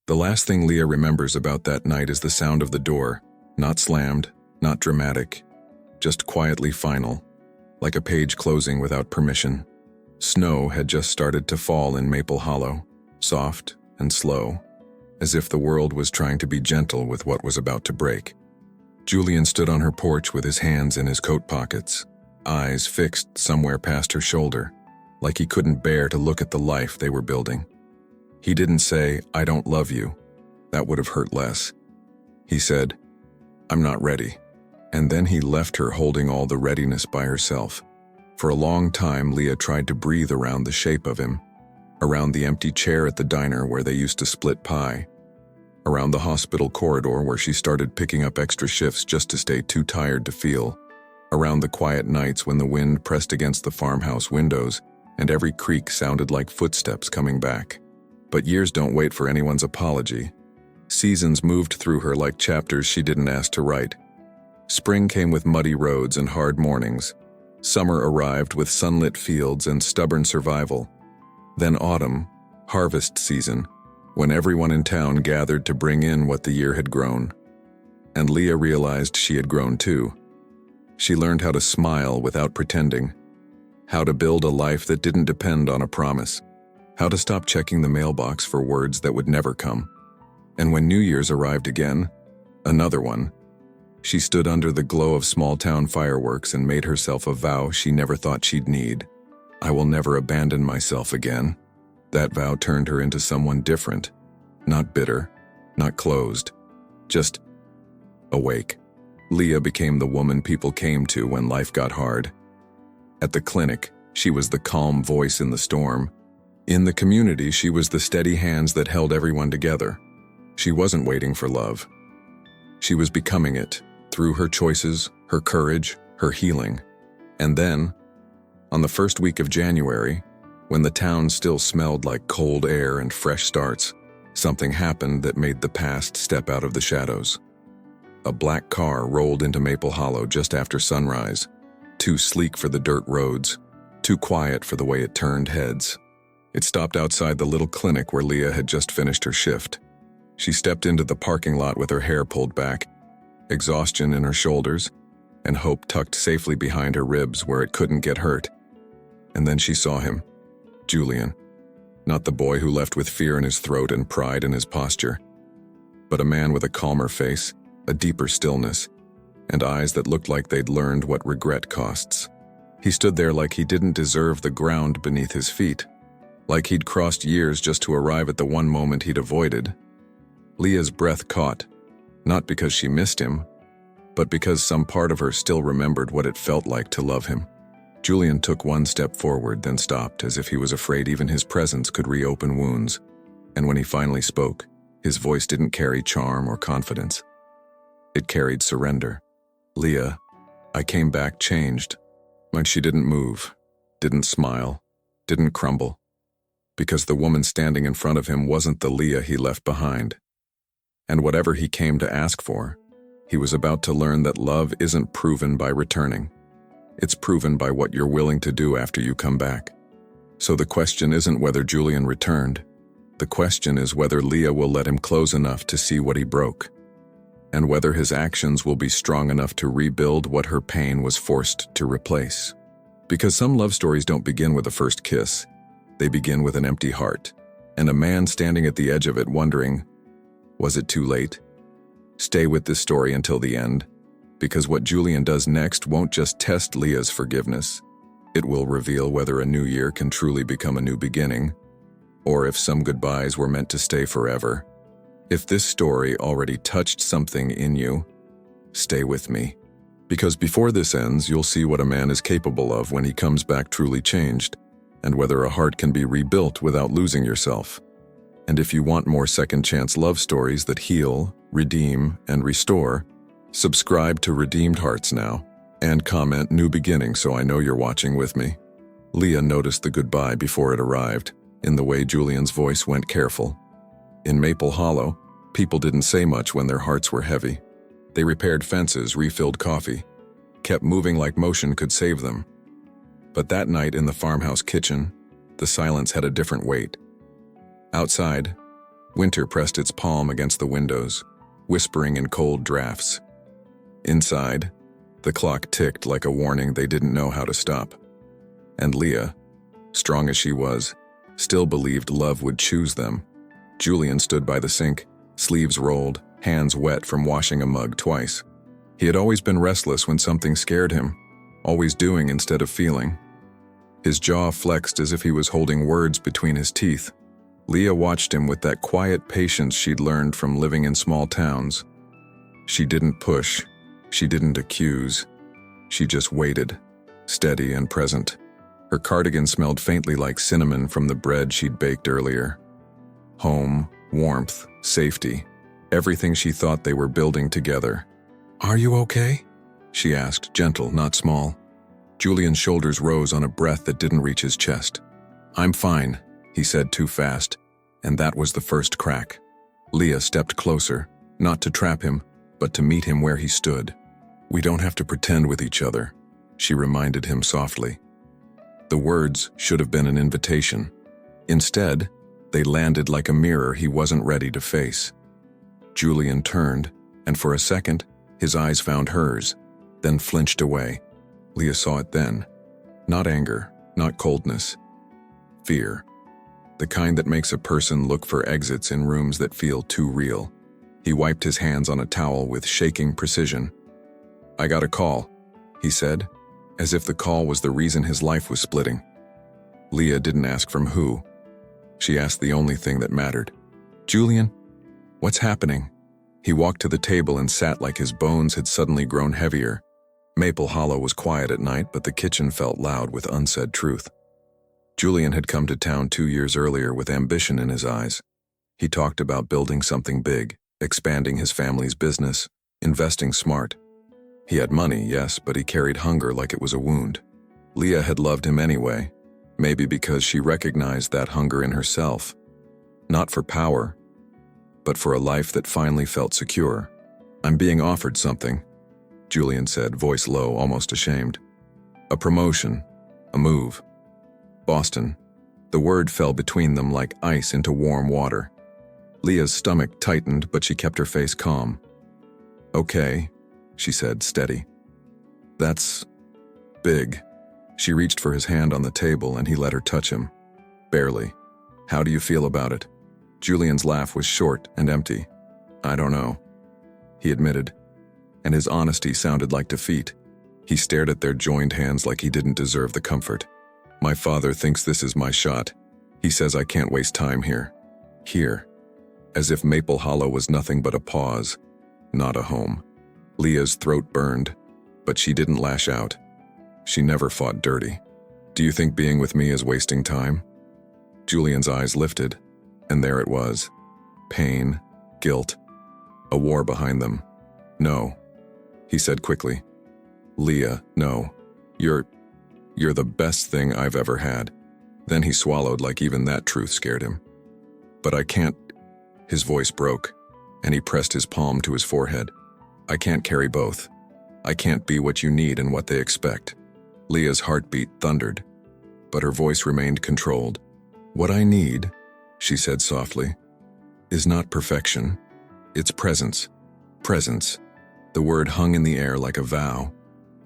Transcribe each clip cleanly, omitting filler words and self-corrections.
The last thing Leah remembers about that night is the sound of the door, not slammed, not dramatic, just quietly final, like a page closing without permission. Snow had just started to fall in Maple Hollow, soft and slow, as if the world was trying to be gentle with what was about to break. Julian stood on her porch with his hands in his coat pockets, eyes fixed somewhere past her shoulder, like he couldn't bear to look at the life they were building. He didn't say, "I don't love you." That would have hurt less. He said, "I'm not ready." And then he left her holding all the readiness by herself. For a long time, Leah tried to breathe around the shape of him, around the empty chair at the diner where they used to split pie, around the hospital corridor where she started picking up extra shifts just to stay too tired to feel, around the quiet nights when the wind pressed against the farmhouse windows and every creak sounded like footsteps coming back. But years don't wait for anyone's apology. Seasons moved through her like chapters she didn't ask to write. Spring came with muddy roads and hard mornings. Summer arrived with sunlit fields and stubborn survival. Then autumn, harvest season, when everyone in town gathered to bring in what the year had grown. And Leah realized she had grown too. She learned how to smile without pretending, how to build a life that didn't depend on a promise, how to stop checking the mailbox for words that would never come. And when New Year's arrived again, another one, she stood under the glow of small-town fireworks and made herself a vow she never thought she'd need. I will never abandon myself again. That vow turned her into someone different, not bitter, not closed, just awake. Leah became the woman people came to when life got hard. At the clinic, she was the calm voice in the storm. In the community, she was the steady hands that held everyone together. She wasn't waiting for love. She was becoming it, through her choices, her courage, her healing. And then, on the first week of January, when the town still smelled like cold air and fresh starts, something happened that made the past step out of the shadows. A black car rolled into Maple Hollow just after sunrise, too sleek for the dirt roads, too quiet for the way it turned heads. It stopped outside the little clinic where Leah had just finished her shift. She stepped into the parking lot with her hair pulled back, exhaustion in her shoulders, and hope tucked safely behind her ribs where it couldn't get hurt. And then she saw him, Julian. Not the boy who left with fear in his throat and pride in his posture, but a man with a calmer face, a deeper stillness, and eyes that looked like they'd learned what regret costs. He stood there like he didn't deserve the ground beneath his feet, like he'd crossed years just to arrive at the one moment he'd avoided. Leah's breath caught, not because she missed him, but because some part of her still remembered what it felt like to love him. Julian took one step forward, then stopped, as if he was afraid even his presence could reopen wounds. And when he finally spoke, his voice didn't carry charm or confidence. It carried surrender. "Leah, I came back changed." Like she didn't move, didn't smile, didn't crumble. Because the woman standing in front of him wasn't the Leah he left behind. And whatever he came to ask for, he was about to learn that love isn't proven by returning. It's proven by what you're willing to do after you come back. So the question isn't whether Julian returned. The question is whether Leah will let him close enough to see what he broke, and whether his actions will be strong enough to rebuild what her pain was forced to replace. Because some love stories don't begin with a first kiss. They begin with an empty heart, and a man standing at the edge of it wondering, was it too late? Stay with this story until the end, because what Julian does next won't just test Leah's forgiveness. It will reveal whether a new year can truly become a new beginning, or if some goodbyes were meant to stay forever. If this story already touched something in you, stay with me. Because before this ends, you'll see what a man is capable of when he comes back truly changed, and whether a heart can be rebuilt without losing yourself. And if you want more second-chance love stories that heal, redeem, and restore, subscribe to Redeemed Hearts now, and comment "New Beginning" so I know you're watching with me. Leah noticed the goodbye before it arrived, in the way Julian's voice went careful. In Maple Hollow, people didn't say much when their hearts were heavy. They repaired fences, refilled coffee, kept moving like motion could save them. But that night in the farmhouse kitchen, the silence had a different weight. Outside, Winter pressed its palm against the windows, whispering in cold drafts. Inside, the clock ticked like a warning they didn't know how to stop. And Leah, strong as she was, still believed love would choose them. Julian stood by the sink, sleeves rolled, hands wet from washing a mug twice. He had always been restless when something scared him, always doing instead of feeling. His jaw flexed as if he was holding words between his teeth. Leah watched him with that quiet patience she'd learned from living in small towns. She didn't push, she didn't accuse. She just waited, steady and present. Her cardigan smelled faintly like cinnamon from the bread she'd baked earlier. Home, warmth, safety, everything she thought they were building together. "Are you okay?" she asked, gentle, not small. Julian's shoulders rose on a breath that didn't reach his chest. "I'm fine," he said too fast, and that was the first crack. Leah stepped closer, not to trap him, but to meet him where he stood. "We don't have to pretend with each other," she reminded him softly. The words should have been an invitation. Instead, they landed like a mirror he wasn't ready to face. Julian turned, and for a second, his eyes found hers, then flinched away. Leah saw it then. Not anger, not coldness. Fear. The kind that makes a person look for exits in rooms that feel too real. He wiped his hands on a towel with shaking precision. "I got a call," he said, as if the call was the reason his life was splitting. Leah didn't ask from who. She asked the only thing that mattered. "Julian, what's happening?" He walked to the table and sat like his bones had suddenly grown heavier. Maple Hollow was quiet at night, but the kitchen felt loud with unsaid truth. Julian had come to town 2 years earlier with ambition in his eyes. He talked about building something big, expanding his family's business, investing smart. He had money, yes, but he carried hunger like it was a wound. Leah had loved him anyway, maybe because she recognized that hunger in herself. Not for power, but for a life that finally felt secure. "I'm being offered something," Julian said, voice low, almost ashamed. "A promotion, a move. Boston." The word fell between them like ice into warm water. Leah's stomach tightened, but she kept her face calm. "Okay," she said, steady. "That's big." She reached for his hand on the table and he let her touch him. Barely. "How do you feel about it?" Julian's laugh was short and empty. "I don't know," he admitted, and his honesty sounded like defeat. He stared at their joined hands like he didn't deserve the comfort. "My father thinks this is my shot. He says I can't waste time here." Here. As if Maple Hollow was nothing but a pause, not a home. Leah's throat burned, but she didn't lash out. She never fought dirty. "Do you think being with me is wasting time?" Julian's eyes lifted, and there it was. Pain, guilt, a war behind them. "No," he said quickly. "Leah, no. You're the best thing I've ever had." Then he swallowed like even that truth scared him. "But I can't." His voice broke, and he pressed his palm to his forehead. "I can't carry both. I can't be what you need and what they expect." Leah's heartbeat thundered, but her voice remained controlled. "What I need," she said softly, "is not perfection. It's presence. Presence." The word hung in the air like a vow.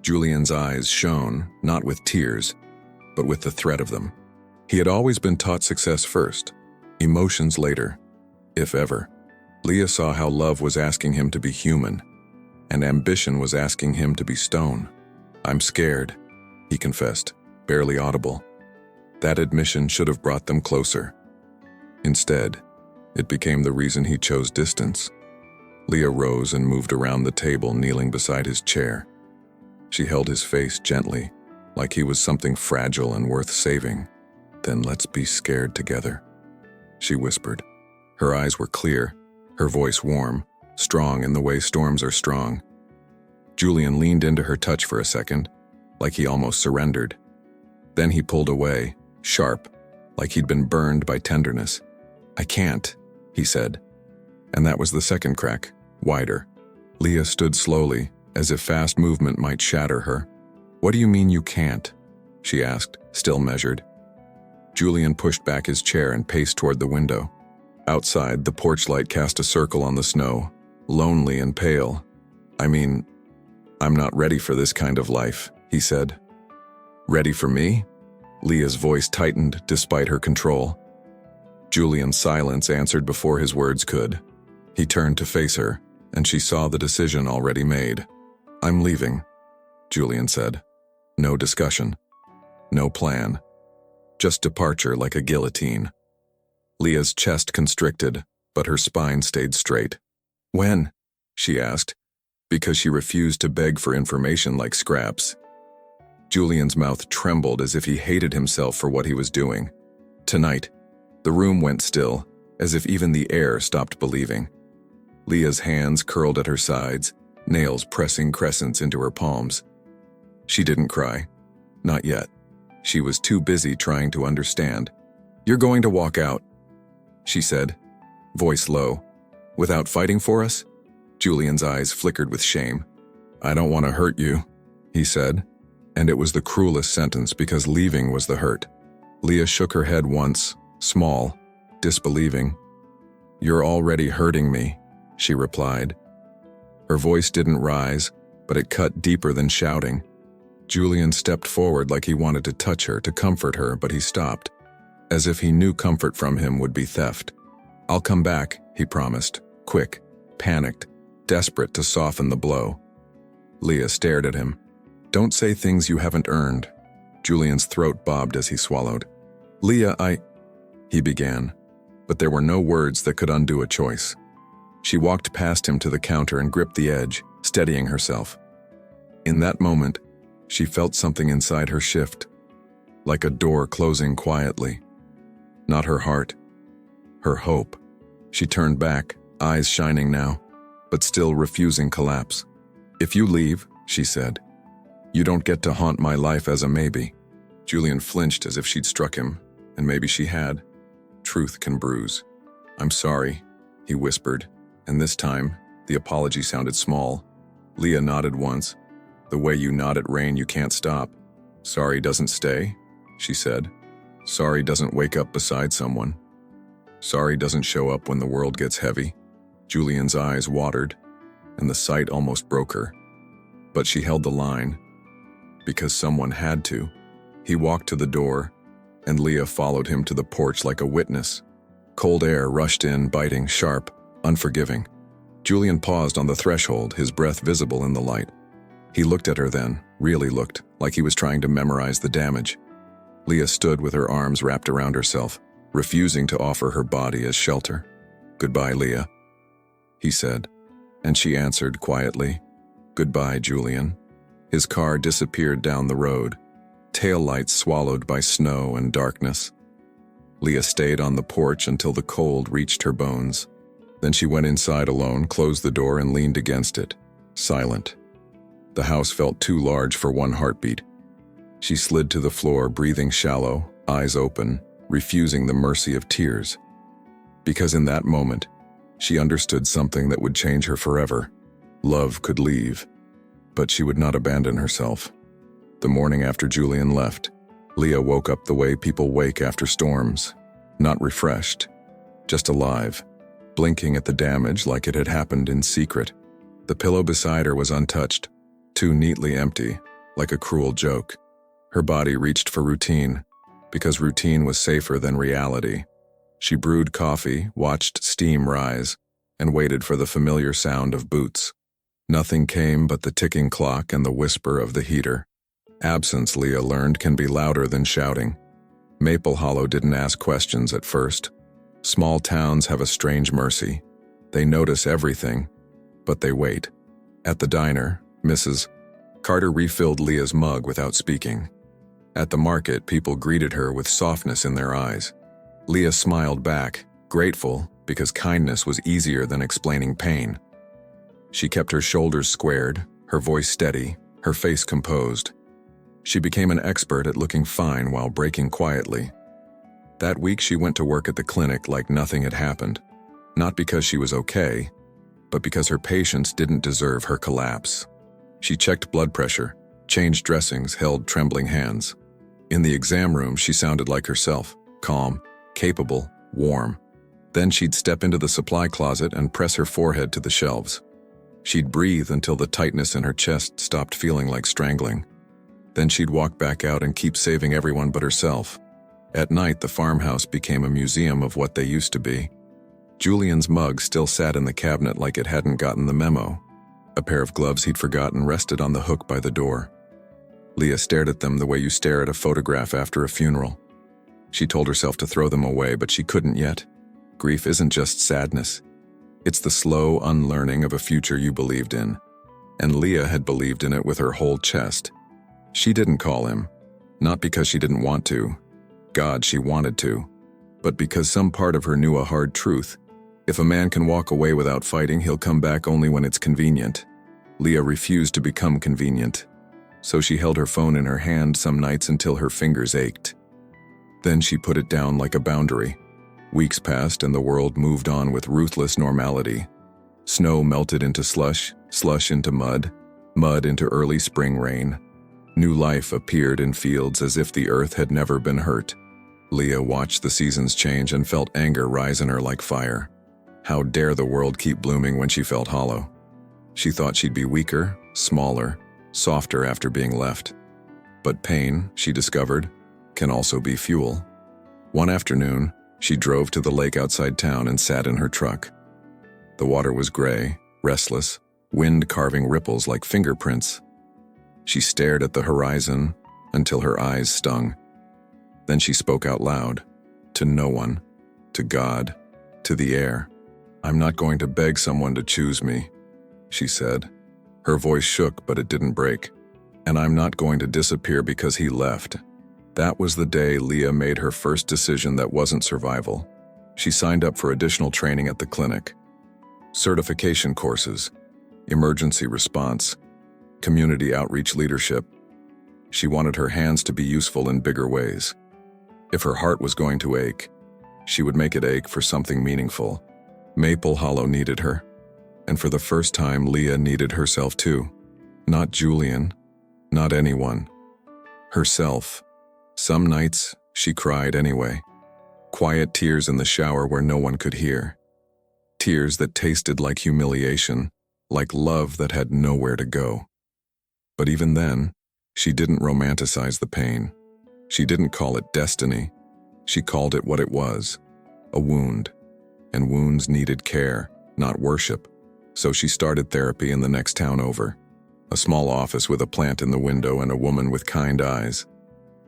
Julian's eyes shone, not with tears, but with the threat of them. He had always been taught success first, emotions later, if ever. Leah saw how love was asking him to be human, and ambition was asking him to be stone. "I'm scared," he confessed, barely audible. That admission should have brought them closer. Instead, it became the reason he chose distance. Leah rose and moved around the table, kneeling beside his chair. She held his face gently, like he was something fragile and worth saving. "Then let's be scared together," she whispered. Her eyes were clear, her voice warm, strong in the way storms are strong. Julian leaned into her touch for a second, like he almost surrendered. Then he pulled away, sharp, like he'd been burned by tenderness. "I can't," he said. And that was the second crack, wider. Leah stood slowly, as if fast movement might shatter her. "What do you mean you can't?" she asked, still measured. Julian pushed back his chair and paced toward the window. Outside, the porch light cast a circle on the snow, lonely and pale. I'm not ready for this kind of life, he said. Ready for me? Leah's voice tightened despite her control. Julian's silence answered before his words could. He turned to face her, and she saw the decision already made. I'm leaving, Julian said. No discussion. No plan. Just departure like a guillotine. Leah's chest constricted, but her spine stayed straight. When? She asked, because she refused to beg for information like scraps. Julian's mouth trembled as if he hated himself for what he was doing. Tonight. The room went still, as if even the air stopped believing. Leah's hands curled at her sides, nails pressing crescents into her palms. She didn't cry. Not yet. She was too busy trying to understand. You're going to walk out, she said, voice low. Without fighting for us? Julian's eyes flickered with shame. I don't want to hurt you, he said, and it was the cruelest sentence because leaving was the hurt. Leah shook her head once, small, disbelieving. You're already hurting me, she replied. Her voice didn't rise, but it cut deeper than shouting. Julian stepped forward like he wanted to touch her, to comfort her, but he stopped, as if he knew comfort from him would be theft. I'll come back, he promised, quick, panicked, desperate to soften the blow. Leah stared at him. Don't say things you haven't earned. Julian's throat bobbed as he swallowed. Leah, he began, but there were no words that could undo a choice. She walked past him to the counter and gripped the edge, steadying herself. In that moment, she felt something inside her shift, like a door closing quietly. Not her heart, her hope. She turned back, eyes shining now, but still refusing collapse. If you leave, she said, you don't get to haunt my life as a maybe. Julian flinched as if she'd struck him, and maybe she had. Truth can bruise. I'm sorry, he whispered, and this time, the apology sounded small. Leah nodded once. The way you nod at rain you can't stop. Sorry doesn't stay, she said. Sorry doesn't wake up beside someone. Sorry doesn't show up when the world gets heavy. Julian's eyes watered, and the sight almost broke her. But she held the line, because someone had to. He walked to the door, and Leah followed him to the porch like a witness. Cold air rushed in, biting, sharp, unforgiving. Julian paused on the threshold, his breath visible in the light. He looked at her then, really looked, like he was trying to memorize the damage. Leah stood with her arms wrapped around herself, refusing to offer her body as shelter. Goodbye, Leah, he said, and she answered quietly, Goodbye, Julian. His car disappeared down the road, taillights swallowed by snow and darkness. Leah stayed on the porch until the cold reached her bones. Then she went inside alone, closed the door, and leaned against it, silent. The house felt too large for one heartbeat. She slid to the floor, breathing shallow, eyes open, refusing the mercy of tears. Because in that moment, she understood something that would change her forever. Love could leave, but she would not abandon herself. The morning after Julian left, Leah woke up the way people wake after storms, not refreshed, just alive, blinking at the damage like it had happened in secret. The pillow beside her was untouched, too neatly empty, like a cruel joke. Her body reached for routine, because routine was safer than reality. She brewed coffee, watched steam rise, and waited for the familiar sound of boots. Nothing came but the ticking clock and the whisper of the heater. Absence, Leah learned, can be louder than shouting. Maple Hollow didn't ask questions at first. Small towns have a strange mercy. They notice everything, but they wait. At the diner, Mrs. Carter refilled Leah's mug without speaking. At the market, people greeted her with softness in their eyes. Leah smiled back, grateful because kindness was easier than explaining pain. She kept her shoulders squared, her voice steady, her face composed. She became an expert at looking fine while breaking quietly. That week she went to work at the clinic like nothing had happened, not because she was okay, but because her patients didn't deserve her collapse. She checked blood pressure, changed dressings, held trembling hands. In the exam room, she sounded like herself, calm, capable, warm. Then she'd step into the supply closet and press her forehead to the shelves. She'd breathe until the tightness in her chest stopped feeling like strangling. Then she'd walk back out and keep saving everyone but herself. At night, the farmhouse became a museum of what they used to be. Julian's mug still sat in the cabinet like it hadn't gotten the memo. A pair of gloves he'd forgotten rested on the hook by the door. Leah stared at them the way you stare at a photograph after a funeral. She told herself to throw them away, but she couldn't yet. Grief isn't just sadness. It's the slow unlearning of a future you believed in. And Leah had believed in it with her whole chest. She didn't call him, not because she didn't want to. God, she wanted to. But because some part of her knew a hard truth. If a man can walk away without fighting, he'll come back only when it's convenient. Leah refused to become convenient. So she held her phone in her hand some nights until her fingers ached. Then she put it down like a boundary. Weeks passed and the world moved on with ruthless normality. Snow melted into slush, slush into mud, mud into early spring rain. New life appeared in fields as if the earth had never been hurt. Leah watched the seasons change and felt anger rise in her like fire. How dare the world keep blooming when she felt hollow? She thought she'd be weaker, smaller, softer after being left. But pain, she discovered, can also be fuel. One afternoon, she drove to the lake outside town and sat in her truck. The water was gray, restless, wind carving ripples like fingerprints. She stared at the horizon until her eyes stung. Then she spoke out loud, to no one, to God, to the air. "I'm not going to beg someone to choose me," she said. Her voice shook, but it didn't break. "And I'm not going to disappear because he left." That was the day Leah made her first decision that wasn't survival. She signed up for additional training at the clinic. Certification courses, emergency response, community outreach leadership. She wanted her hands to be useful in bigger ways. If her heart was going to ache, she would make it ache for something meaningful. Maple Hollow needed her. And for the first time, Leah needed herself too. Not Julian, not anyone. Herself. Some nights, she cried anyway. Quiet tears in the shower where no one could hear. Tears that tasted like humiliation, like love that had nowhere to go. But even then, she didn't romanticize the pain. She didn't call it destiny. She called it what it was, a wound. And wounds needed care, not worship. So she started therapy in the next town over. A small office with a plant in the window and a woman with kind eyes.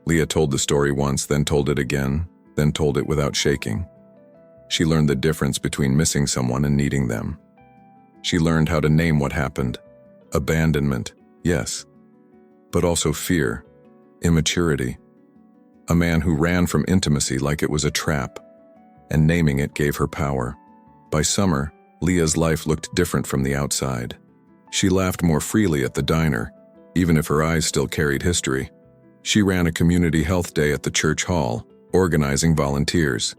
Leah told the story once, then told it again, then told it without shaking. She learned the difference between missing someone and needing them. She learned how to name what happened. Abandonment, yes. But also fear, immaturity. A man who ran from intimacy like it was a trap. And naming it gave her power. By summer, Leah's life looked different from the outside. She laughed more freely at the diner, even if her eyes still carried history. She ran a community health day at the church hall, organizing volunteers.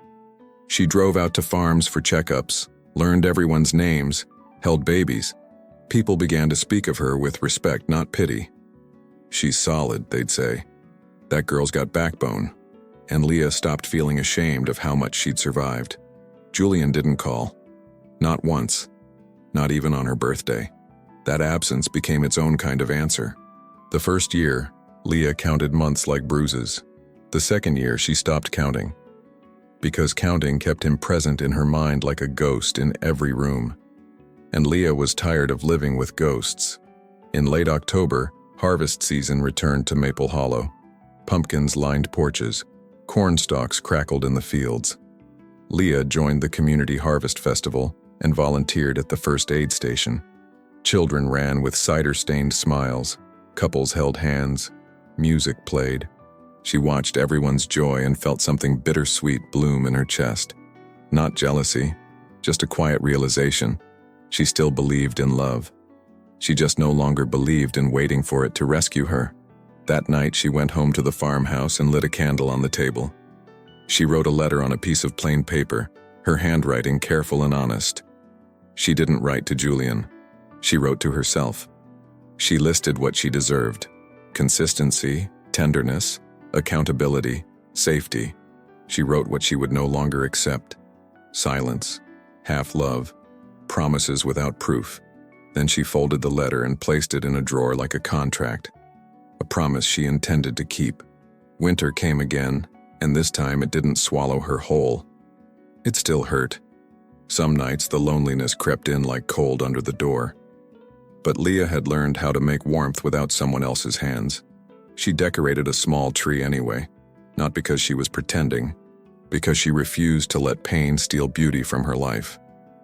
She drove out to farms for checkups, learned everyone's names, held babies. People began to speak of her with respect, not pity. "She's solid," they'd say. "That girl's got backbone." And Leah stopped feeling ashamed of how much she'd survived. Julian didn't call. Not once. Not even on her birthday. That absence became its own kind of answer. The first year, Leah counted months like bruises. The second year, she stopped counting. Because counting kept him present in her mind like a ghost in every room. And Leah was tired of living with ghosts. In late October, harvest season returned to Maple Hollow. Pumpkins lined porches. Corn stalks crackled in the fields. Leah joined the community harvest festival and volunteered at the first aid station. Children ran with cider-stained smiles. Couples held hands. Music played. She watched everyone's joy and felt something bittersweet bloom in her chest. Not jealousy, just a quiet realization. She still believed in love. She just no longer believed in waiting for it to rescue her. That night, she went home to the farmhouse and lit a candle on the table. She wrote a letter on a piece of plain paper, her handwriting careful and honest. She didn't write to Julian. She wrote to herself. She listed what she deserved: consistency, tenderness, accountability, safety. She wrote what she would no longer accept. silence, half love, promises without proof. Then she folded the letter and placed it in a drawer like a contract, a promise she intended to keep. Winter came again, and this time it didn't swallow her whole. It still hurt. Some nights the loneliness crept in like cold under the door. But Leah had learned how to make warmth without someone else's hands. She decorated a small tree anyway, not because she was pretending, because she refused to let pain steal beauty from her life.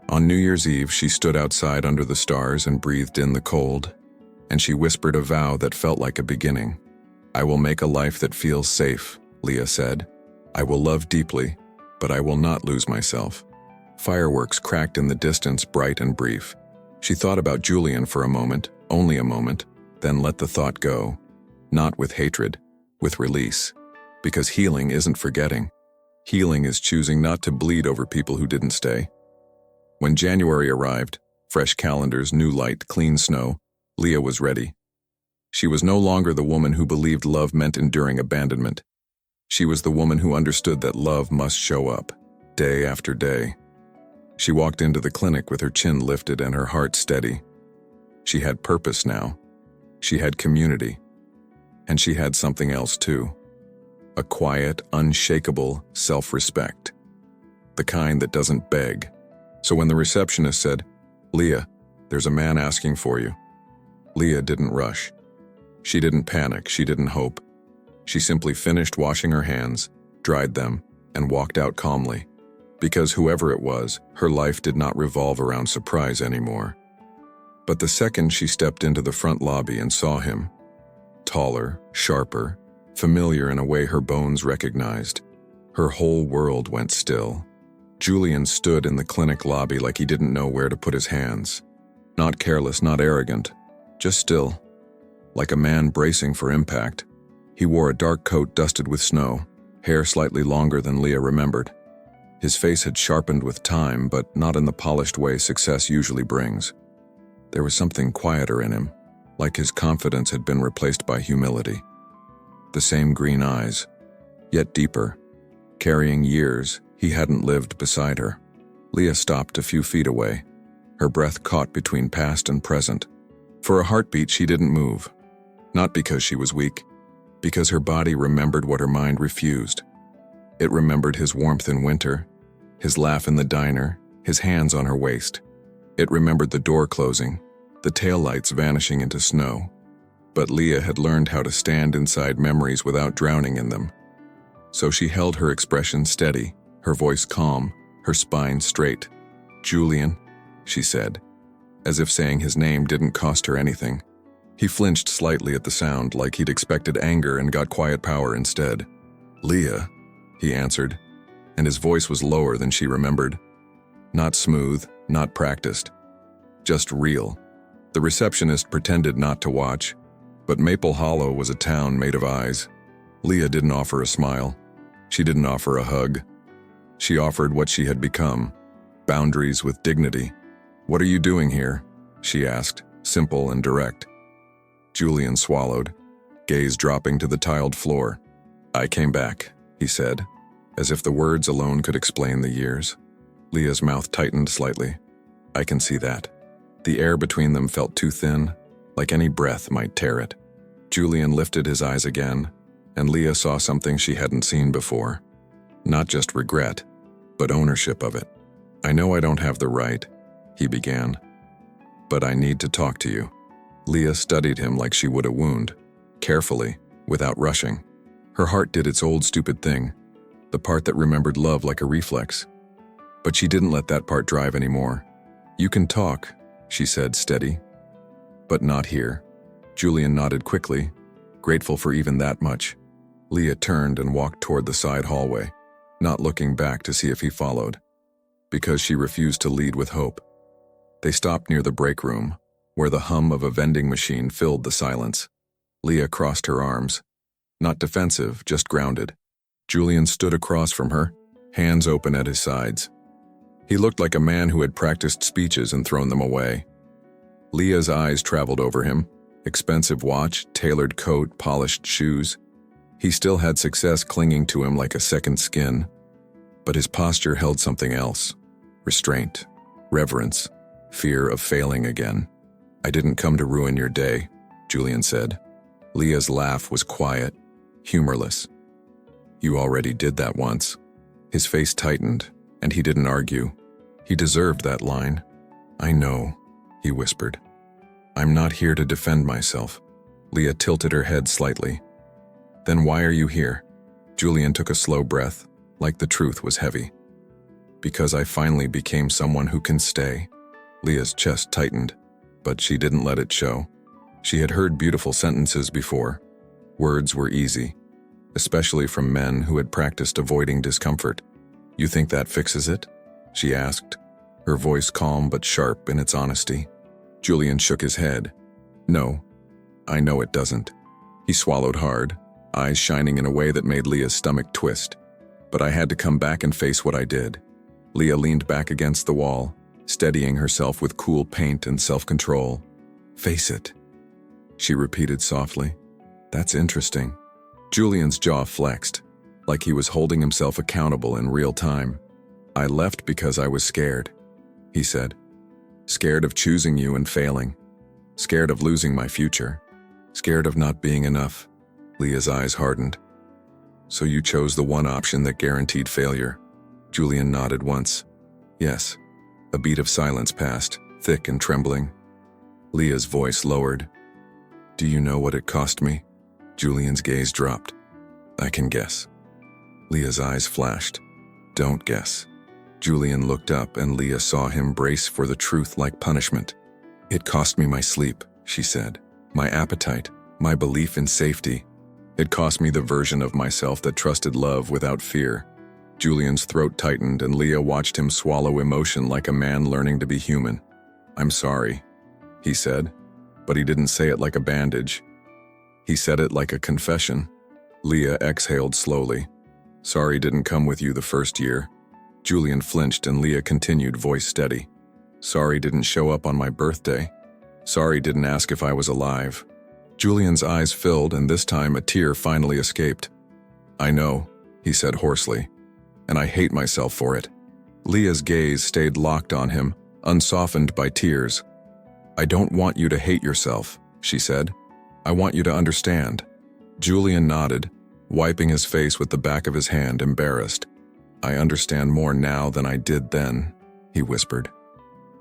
On New Year's Eve, she stood outside under the stars and breathed in the cold, and she whispered a vow that felt like a beginning. "I will make a life that feels safe," Leah said. "I will love deeply, but I will not lose myself." Fireworks cracked in the distance, bright and brief. She thought about Julian for a moment, only a moment, then let the thought go. Not with hatred, with release. Because healing isn't forgetting. Healing is choosing not to bleed over people who didn't stay. When January arrived, fresh calendars, new light, clean snow, Leah was ready. She was no longer the woman who believed love meant enduring abandonment. She was the woman who understood that love must show up, day after day. She walked into the clinic with her chin lifted and her heart steady. She had purpose now. She had community. And she had something else too. A quiet, unshakable self-respect. The kind that doesn't beg. So when the receptionist said, "Leah, there's a man asking for you," Leah didn't rush. She didn't panic, she didn't hope. She simply finished washing her hands, dried them, and walked out calmly. Because whoever it was, her life did not revolve around surprise anymore. But the second she stepped into the front lobby and saw him, taller, sharper, familiar in a way her bones recognized, her whole world went still. Julian stood in the clinic lobby like he didn't know where to put his hands. Not careless, not arrogant, just still. Like a man bracing for impact. He wore a dark coat dusted with snow, hair slightly longer than Leah remembered. His face had sharpened with time, but not in the polished way success usually brings. There was something quieter in him, like his confidence had been replaced by humility. The same green eyes, yet deeper, carrying years he hadn't lived beside her. Leah stopped a few feet away, her breath caught between past and present. For a heartbeat, she didn't move. Not because she was weak, because her body remembered what her mind refused. It remembered his warmth in winter, his laugh in the diner, his hands on her waist. It remembered the door closing, the taillights vanishing into snow. But Leah had learned how to stand inside memories without drowning in them. So she held her expression steady, her voice calm, her spine straight. "Julian," she said, as if saying his name didn't cost her anything. He flinched slightly at the sound, like he'd expected anger and got quiet power instead. "Leah," he answered, and his voice was lower than she remembered. Not smooth, not practiced. Just real. The receptionist pretended not to watch, but Maple Hollow was a town made of eyes. Leah didn't offer a smile. She didn't offer a hug. She offered what she had become, boundaries with dignity. "What are you doing here?" she asked, simple and direct. Julian swallowed, gaze dropping to the tiled floor. "I came back," he said, as if the words alone could explain the years. Leah's mouth tightened slightly. "I can see that." The air between them felt too thin, like any breath might tear it. Julian lifted his eyes again, and Leah saw something she hadn't seen before. Not just regret, but ownership of it. "I know I don't have the right," he began, "but I need to talk to you." Leah studied him like she would a wound, carefully, without rushing. Her heart did its old stupid thing, the part that remembered love like a reflex. But she didn't let that part drive anymore. "You can talk," she said, steady. "But not here." Julian nodded quickly, grateful for even that much. Leah turned and walked toward the side hallway, not looking back to see if he followed, because she refused to lead with hope. They stopped near the break room, where the hum of a vending machine filled the silence. Leah crossed her arms, not defensive, just grounded. Julian stood across from her, hands open at his sides. He looked like a man who had practiced speeches and thrown them away. Leah's eyes traveled over him, expensive watch, tailored coat, polished shoes. He still had success clinging to him like a second skin, but his posture held something else, Restraint, reverence, fear of failing again. "I didn't come to ruin your day," Julian said. Leah's laugh was quiet, humorless. "You already did that once." His face tightened, and he didn't argue. He deserved that line. "I know," he whispered. "I'm not here to defend myself." Leah tilted her head slightly. "Then why are you here?" Julian took a slow breath, like the truth was heavy. "Because I finally became someone who can stay." Leah's chest tightened, but she didn't let it show. She had heard beautiful sentences before. Words were easy, especially from men who had practiced avoiding discomfort. "You think that fixes it?" she asked, her voice calm but sharp in its honesty. Julian shook his head. "No, I know it doesn't." He swallowed hard, eyes shining in a way that made Leah's stomach twist. "But I had to come back and face what I did." Leah leaned back against the wall, steadying herself with cool paint and self-control. "Face it," she repeated softly. "That's interesting." Julian's jaw flexed, like he was holding himself accountable in real time. "I left because I was scared," he said. "Scared of choosing you and failing. Scared of losing my future. Scared of not being enough." Leah's eyes hardened. "So you chose the one option that guaranteed failure?" Julian nodded once. "Yes." A beat of silence passed, thick and trembling. Leah's voice lowered. "Do you know what it cost me?" Julian's gaze dropped. "I can guess." Leah's eyes flashed. "Don't guess." Julian looked up and Leah saw him brace for the truth like punishment. "It cost me my sleep," she said. "My appetite, my belief in safety. It cost me the version of myself that trusted love without fear." Julian's throat tightened and Leah watched him swallow emotion like a man learning to be human. "I'm sorry," he said, but he didn't say it like a bandage. He said it like a confession. Leah exhaled slowly. "Sorry didn't come with you the first year." Julian flinched and Leah continued, voice steady. "Sorry didn't show up on my birthday. Sorry didn't ask if I was alive." Julian's eyes filled and this time a tear finally escaped. "I know," he said hoarsely, "and I hate myself for it." Leah's gaze stayed locked on him, unsoftened by tears. "I don't want you to hate yourself," she said. "I want you to understand." Julian nodded, wiping his face with the back of his hand, embarrassed. "I understand more now than I did then," he whispered.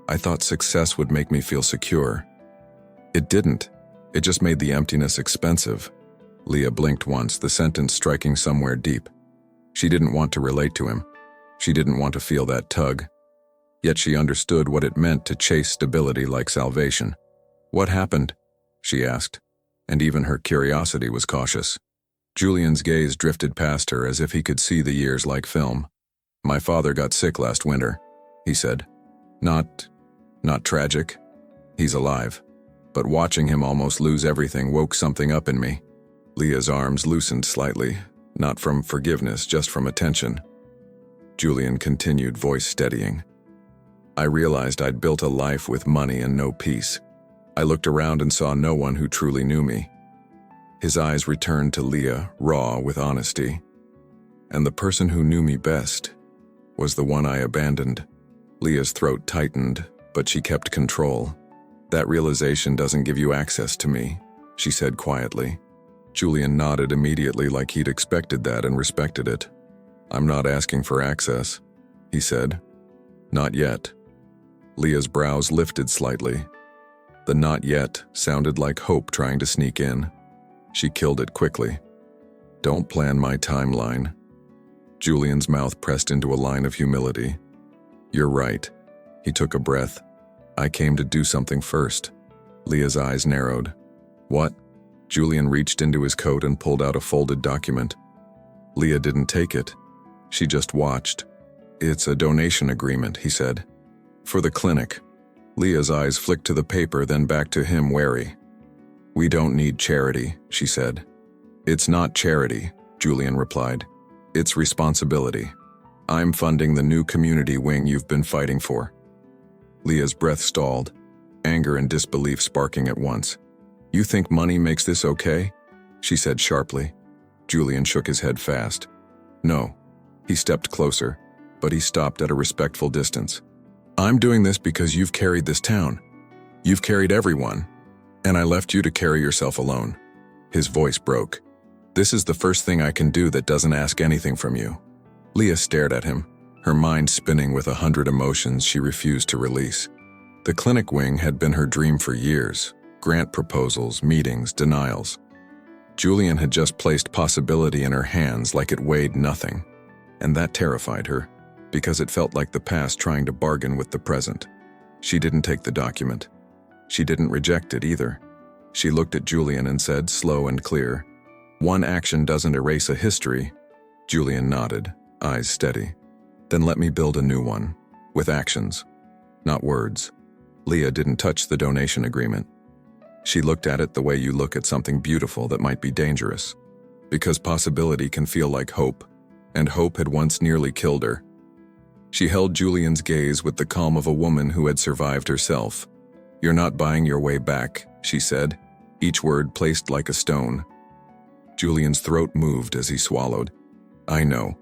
"I thought success would make me feel secure. It didn't. It just made the emptiness expensive." Leah blinked once, the sentence striking somewhere deep. She didn't want to relate to him. She didn't want to feel that tug. Yet she understood what it meant to chase stability like salvation. "What happened?" she asked, and even her curiosity was cautious. Julian's gaze drifted past her as if he could see the years like film. "My father got sick last winter," he said. Not tragic. He's alive. But watching him almost lose everything woke something up in me." Leah's arms loosened slightly, not from forgiveness, just from attention. Julian continued, voice steadying. "I realized I'd built a life with money and no peace. I looked around and saw no one who truly knew me." His eyes returned to Leah, raw with honesty. "And the person who knew me best was the one I abandoned." Leah's throat tightened, but she kept control. "That realization doesn't give you access to me," she said quietly. Julian nodded immediately, like he'd expected that and respected it. "I'm not asking for access," he said. "Not yet." Leah's brows lifted slightly. The "not yet" sounded like hope trying to sneak in. She killed it quickly. "Don't plan my timeline." Julian's mouth pressed into a line of humility. "You're right." He took a breath. "I came to do something first." Leah's eyes narrowed. "What?" Julian reached into his coat and pulled out a folded document. Leah didn't take it. She just watched. "It's a donation agreement," he said. "For the clinic." Leah's eyes flicked to the paper, then back to him, wary. "We don't need charity," she said. "It's not charity," Julian replied. "It's responsibility. I'm funding the new community wing you've been fighting for." Leah's breath stalled, anger and disbelief sparking at once. "You think money makes this okay?" she said sharply. Julian shook his head fast. "No." He stepped closer, but he stopped at a respectful distance. I'm doing this because you've carried this town. You've carried everyone. And I left you to carry yourself alone." His voice broke. "This is the first thing I can do that doesn't ask anything from you." Leah stared at him, her mind spinning with 100 emotions she refused to release. The clinic wing had been her dream for years. Grant proposals, meetings, denials. Julian had just placed possibility in her hands like it weighed nothing. And that terrified her, because it felt like the past trying to bargain with the present. She didn't take the document. She didn't reject it either. She looked at Julian and said, slow and clear, "One action doesn't erase a history." Julian nodded, eyes steady. "Then let me build a new one, with actions, not words." Leah didn't touch the donation agreement. She looked at it the way you look at something beautiful that might be dangerous. Because possibility can feel like hope, and hope had once nearly killed her. She held Julian's gaze with the calm of a woman who had survived herself. "You're not buying your way back," she said, each word placed like a stone. Julian's throat moved as he swallowed. "I know.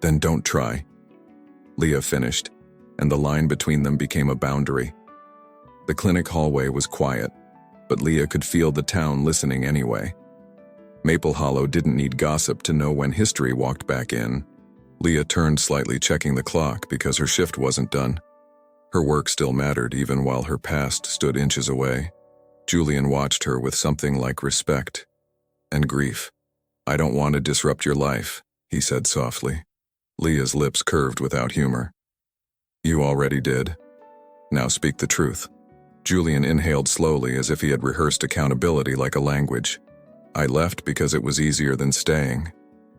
Then don't try." Leah finished, and the line between them became a boundary. The clinic hallway was quiet, but Leah could feel the town listening anyway. Maple Hollow didn't need gossip to know when history walked back in. Leah turned slightly, checking the clock because her shift wasn't done. Her work still mattered even while her past stood inches away. Julian watched her with something like respect and grief. "I don't want to disrupt your life," he said softly. Leah's lips curved without humor. "You already did. Now speak the truth." Julian inhaled slowly as if he had rehearsed accountability like a language. "I left because it was easier than staying,"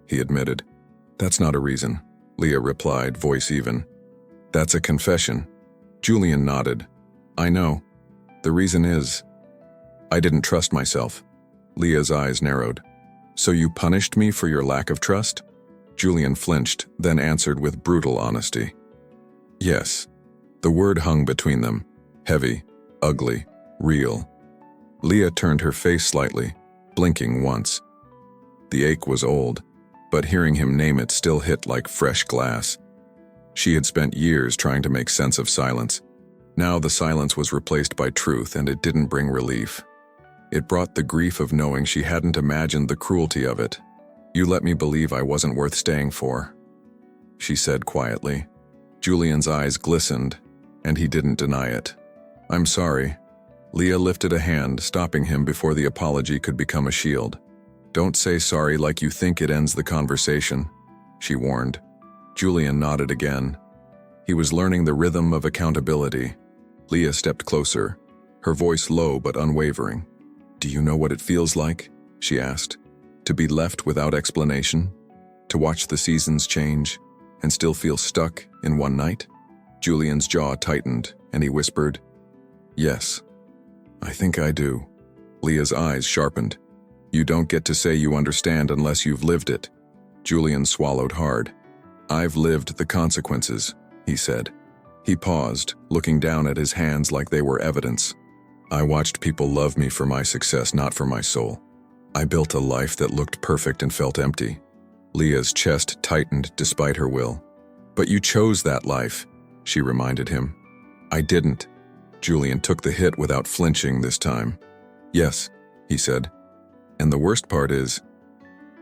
he admitted. "That's not a reason," Leah replied, voice even. "That's a confession." Julian nodded. "I know. The reason is, I didn't trust myself." Leah's eyes narrowed. "So you punished me for your lack of trust?" Julian flinched, then answered with brutal honesty. "Yes." The word hung between them, heavy, ugly, real. Leah turned her face slightly, blinking once. The ache was old, but hearing him name it still hit like fresh glass. She had spent years trying to make sense of silence. Now the silence was replaced by truth, and it didn't bring relief. It brought the grief of knowing she hadn't imagined the cruelty of it. "You let me believe I wasn't worth staying for," she said quietly. Julian's eyes glistened, and he didn't deny it. "I'm sorry." Leah lifted a hand, stopping him before the apology could become a shield. "Don't say sorry like you think it ends the conversation," she warned. Julian nodded again. He was learning the rhythm of accountability. Leah stepped closer, her voice low but unwavering. "Do you know what it feels like?" she asked. "To be left without explanation? To watch the seasons change and still feel stuck in one night?" Julian's jaw tightened, and he whispered, "Yes, I think I do." Leah's eyes sharpened. "You don't get to say you understand unless you've lived it." Julian swallowed hard. "I've lived the consequences," he said. He paused, looking down at his hands like they were evidence. "I watched people love me for my success, not for my soul. I built a life that looked perfect and felt empty." Leah's chest tightened despite her will. "But you chose that life," she reminded him. "I didn't." Julian took the hit without flinching this time. "Yes," he said. "And the worst part is,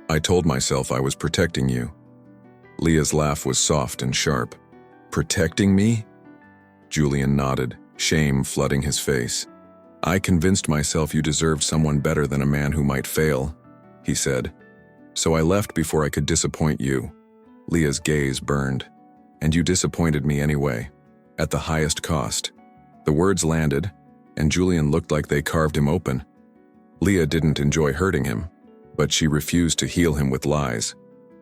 I told myself I was protecting you." Leah's laugh was soft and sharp. "Protecting me?" Julian nodded, shame flooding his face. "I convinced myself you deserved someone better than a man who might fail," he said. "So I left before I could disappoint you." Leah's gaze burned. "And you disappointed me anyway, at the highest cost." The words landed, and Julian looked like they carved him open. Leah didn't enjoy hurting him, but she refused to heal him with lies.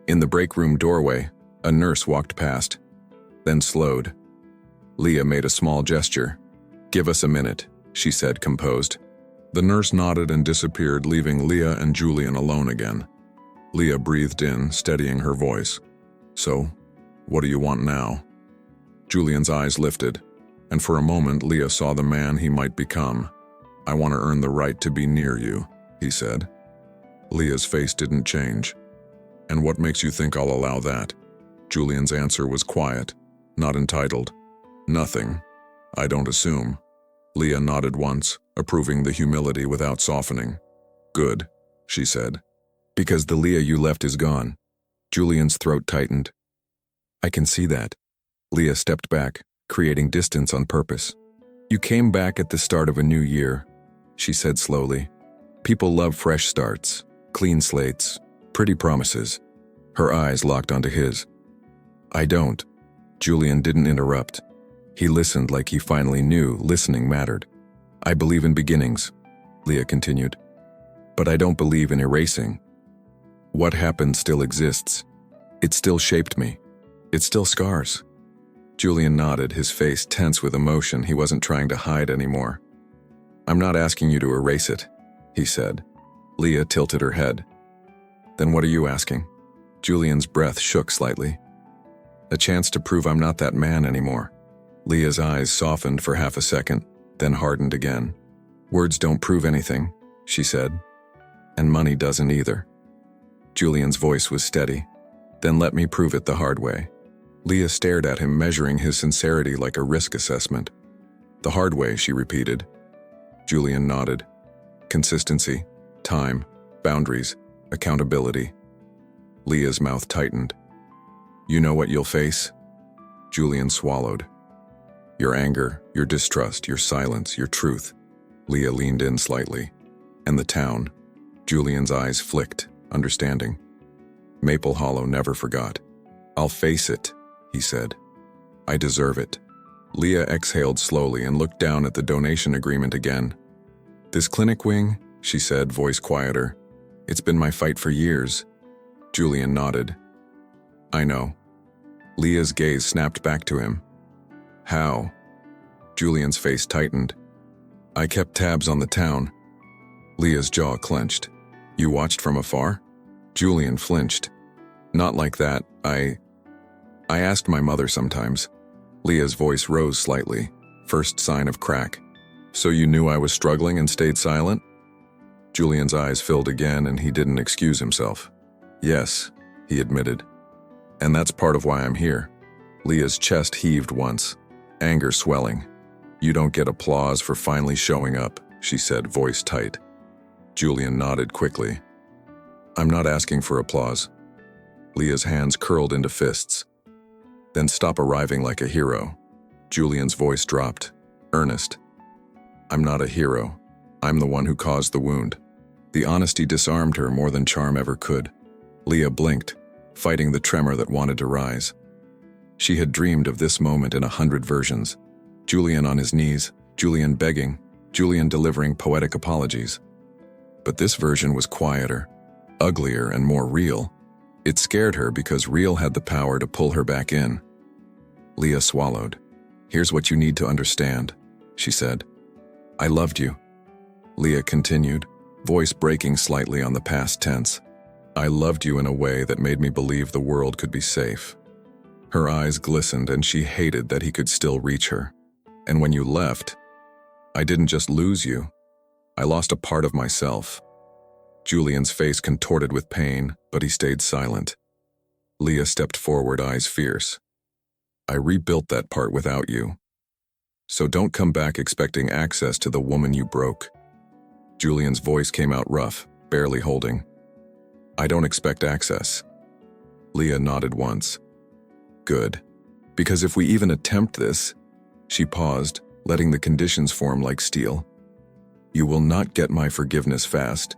In the break room doorway, a nurse walked past, then slowed. Leah made a small gesture. "Give us a minute," she said, composed. The nurse nodded and disappeared, leaving Leah and Julian alone again. Leah breathed in, steadying her voice. "So, what do you want now?" Julian's eyes lifted, and for a moment Leah saw the man he might become. "I want to earn the right to be near you," he said. Leah's face didn't change. "And what makes you think I'll allow that?" Julian's answer was quiet, not entitled. "Nothing. I don't assume. Leah nodded once, approving the humility without softening. Good, she said. Because the Leah you left is gone. Julian's throat tightened. I can see that. Leah stepped back, creating distance on purpose. You came back at the start of a new year, she said slowly. People love fresh starts, clean slates, pretty promises. Her eyes locked onto his. I don't. Julian didn't interrupt. He listened like he finally knew listening mattered. I believe in beginnings, Leah continued. But I don't believe in erasing. What happened still exists. It still shaped me. It still scars. Julian nodded, his face tense with emotion he wasn't trying to hide anymore. I'm not asking you to erase it, he said. Leah tilted her head. Then what are you asking? Julian's breath shook slightly. A chance to prove I'm not that man anymore. Leah's eyes softened for half a second, then hardened again. Words don't prove anything, she said. And money doesn't either. Julian's voice was steady. Then let me prove it the hard way. Leah stared at him, measuring his sincerity like a risk assessment. The hard way, she repeated. Julian nodded. Consistency, time, boundaries, accountability. Leah's mouth tightened. You know what you'll face? Julian swallowed. Your anger, your distrust, your silence, your truth. Leah leaned in slightly. And the town. Julian's eyes flicked, understanding. Maple Hollow never forgot. I'll face it, he said. I deserve it. Leah exhaled slowly and looked down at the donation agreement again. This clinic wing, she said, voice quieter. It's been my fight for years. Julian nodded. I know. Leah's gaze snapped back to him. How? Julian's face tightened. I kept tabs on the town. Leah's jaw clenched. You watched from afar? Julian flinched. Not like that, I asked my mother sometimes. Leah's voice rose slightly, first sign of crack. So you knew I was struggling and stayed silent? Julian's eyes filled again and he didn't excuse himself. Yes, he admitted. And that's part of why I'm here. Leah's chest heaved once, anger swelling. You don't get applause for finally showing up, she said, voice tight. Julian nodded quickly. I'm not asking for applause. Leah's hands curled into fists. Then stop arriving like a hero. Julian's voice dropped, earnest. I'm not a hero. I'm the one who caused the wound. The honesty disarmed her more than charm ever could. Leah blinked, fighting the tremor that wanted to rise. She had dreamed of this moment in 100 versions. Julian on his knees, Julian begging, Julian delivering poetic apologies. But this version was quieter, uglier, and more real. It scared her because real had the power to pull her back in. Leah swallowed. Here's what you need to understand, she said. I loved you. Leah continued, voice breaking slightly on the past tense. I loved you in a way that made me believe the world could be safe. Her eyes glistened and she hated that he could still reach her. And when you left, I didn't just lose you. I lost a part of myself. Julian's face contorted with pain, but he stayed silent. Leah stepped forward, eyes fierce. I rebuilt that part without you. So don't come back expecting access to the woman you broke. Julian's voice came out rough, barely holding. I don't expect access. Leah nodded once. Good. Because if we even attempt this, she paused, letting the conditions form like steel. You will not get my forgiveness fast.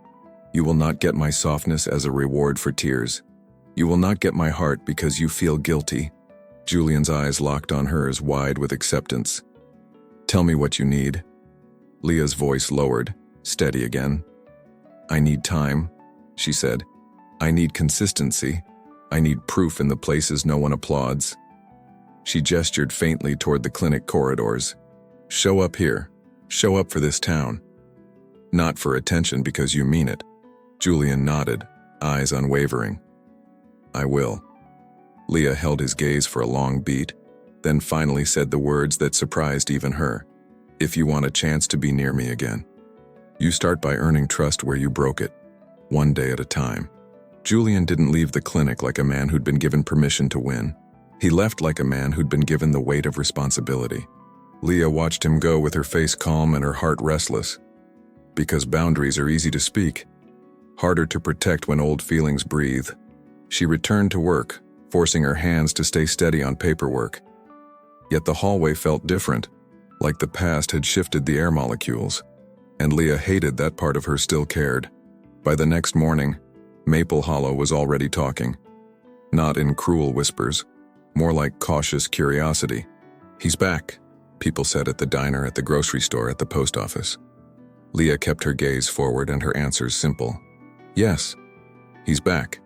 You will not get my softness as a reward for tears. You will not get my heart because you feel guilty. Julian's eyes locked on hers, wide with acceptance. Tell me what you need. Leah's voice lowered, steady again. I need time, she said. I need consistency. I need proof in the places no one applauds. She gestured faintly toward the clinic corridors. Show up here. Show up for this town. Not for attention because you mean it. Julian nodded, eyes unwavering. I will. Leah held his gaze for a long beat, then finally said the words that surprised even her. If you want a chance to be near me again, you start by earning trust where you broke it, one day at a time. Julian didn't leave the clinic like a man who'd been given permission to win. He left like a man who'd been given the weight of responsibility. Leah watched him go with her face calm and her heart restless. Because boundaries are easy to speak, harder to protect when old feelings breathe. She returned to work, forcing her hands to stay steady on paperwork. Yet the hallway felt different, like the past had shifted the air molecules, and Leah hated that part of her still cared. By the next morning, Maple Hollow was already talking. Not in cruel whispers, more like cautious curiosity. "He's back," people said at the diner, at the grocery store, at the post office. Leah kept her gaze forward and her answers simple. "Yes, he's back."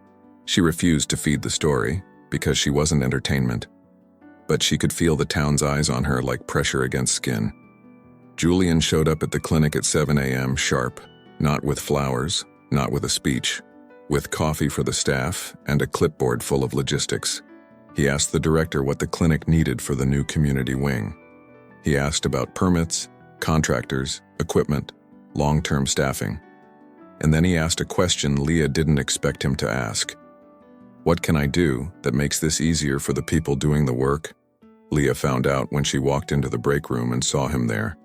She refused to feed the story, because she wasn't entertainment. But she could feel the town's eyes on her like pressure against skin. Julian showed up at the clinic at 7 a.m. sharp, not with flowers, not with a speech, with coffee for the staff and a clipboard full of logistics. He asked the director what the clinic needed for the new community wing. He asked about permits, contractors, equipment, long-term staffing. And then he asked a question Leah didn't expect him to ask. "What can I do that makes this easier for the people doing the work?" Leah found out when she walked into the break room and saw him there.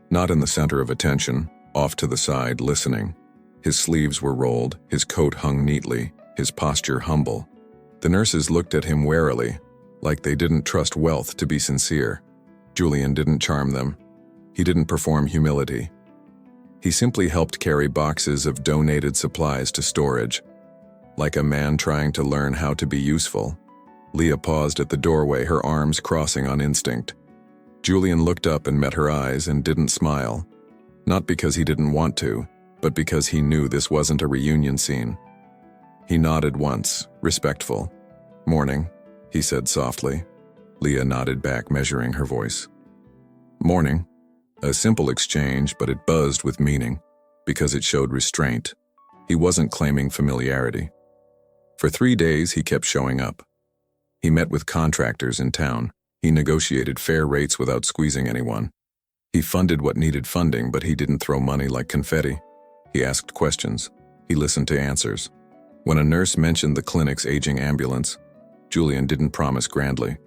Not in the center of attention, off to the side, listening. His sleeves were rolled, his coat hung neatly, his posture humble. The nurses looked at him warily, like they didn't trust wealth to be sincere. Julian didn't charm them. He didn't perform humility. He simply helped carry boxes of donated supplies to storage. Like a man trying to learn how to be useful. Leah paused at the doorway, her arms crossing on instinct. Julian looked up and met her eyes and didn't smile. Not because he didn't want to, but because he knew this wasn't a reunion scene. He nodded once, respectful. "Morning," he said softly. Leah nodded back, measuring her voice. "Morning." A simple exchange, but it buzzed with meaning, because it showed restraint. He wasn't claiming familiarity. For 3 days, he kept showing up. He met with contractors in town. He negotiated fair rates without squeezing anyone. He funded what needed funding, but he didn't throw money like confetti. He asked questions. He listened to answers. When a nurse mentioned the clinic's aging ambulance, Julian didn't promise grandly.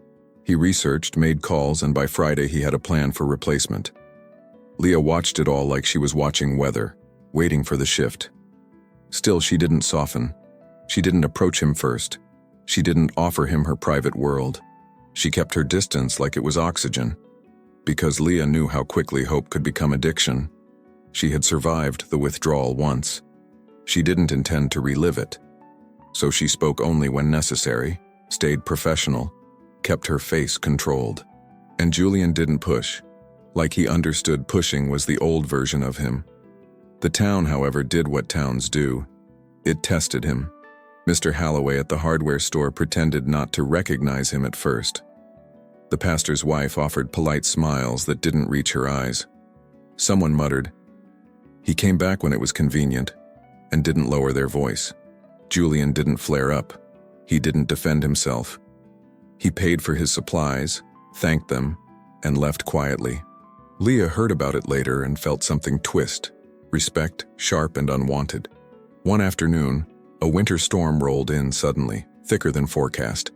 He researched, made calls, and by Friday he had a plan for replacement. Leah watched it all like she was watching weather, waiting for the shift. Still, she didn't soften. She didn't approach him first. She didn't offer him her private world. She kept her distance like it was oxygen. Because Leah knew how quickly hope could become addiction. She had survived the withdrawal once. She didn't intend to relive it. So she spoke only when necessary, stayed professional, kept her face controlled. And Julian didn't push. Like he understood pushing was the old version of him. The town, however, did what towns do. It tested him. Mr. Holloway at the hardware store pretended not to recognize him at first. The pastor's wife offered polite smiles that didn't reach her eyes. Someone muttered. He came back when it was convenient, and didn't lower their voice. Julian didn't flare up. He didn't defend himself. He paid for his supplies, thanked them, and left quietly. Leah heard about it later and felt something twist, respect, sharp and unwanted. One afternoon, a winter storm rolled in suddenly, thicker than forecast.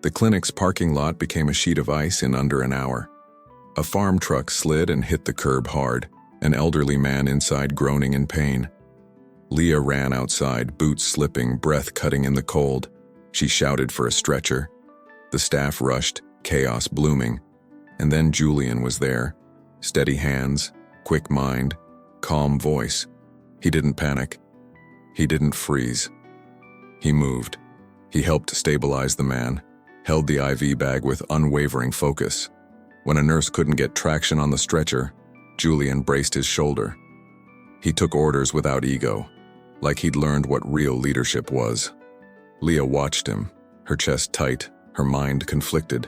The clinic's parking lot became a sheet of ice in under an hour. A farm truck slid and hit the curb hard, an elderly man inside groaning in pain. Leah ran outside, boots slipping, breath cutting in the cold. She shouted for a stretcher. The staff rushed, chaos blooming. And then Julian was there. Steady hands, quick mind, calm voice. He didn't panic. He didn't freeze. He moved. He helped stabilize the man, held the IV bag with unwavering focus. When a nurse couldn't get traction on the stretcher, Julian braced his shoulder. He took orders without ego, like he'd learned what real leadership was. Leah watched him, her chest tight, her mind conflicted.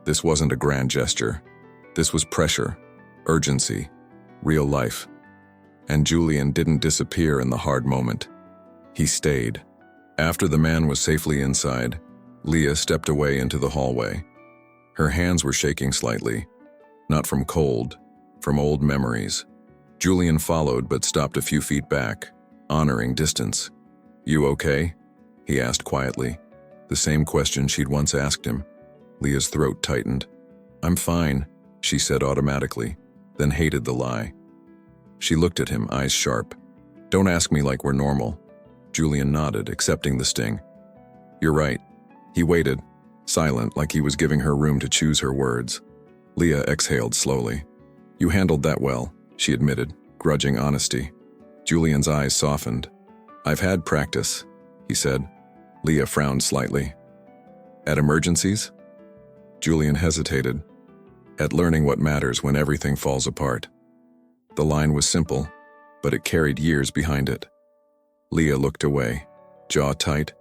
This wasn't a grand gesture. This was pressure, urgency, real life. And Julian didn't disappear in the hard moment. He stayed. After the man was safely inside, Leah stepped away into the hallway. Her hands were shaking slightly, not from cold, from old memories. Julian followed but stopped a few feet back, honoring distance. "You okay?" he asked quietly, the same question she'd once asked him. Leah's throat tightened. "I'm fine," she said automatically, then hated the lie. She looked at him, eyes sharp. Don't ask me like we're normal. Julian nodded, accepting the sting. You're right. He waited, silent, like he was giving her room to choose her words. Leah exhaled slowly. You handled that well, she admitted, grudging honesty. Julian's eyes softened. I've had practice, he said. Leah frowned slightly. At emergencies? Julian hesitated. At learning what matters when everything falls apart. The line was simple, but it carried years behind it. Leah looked away, jaw tight,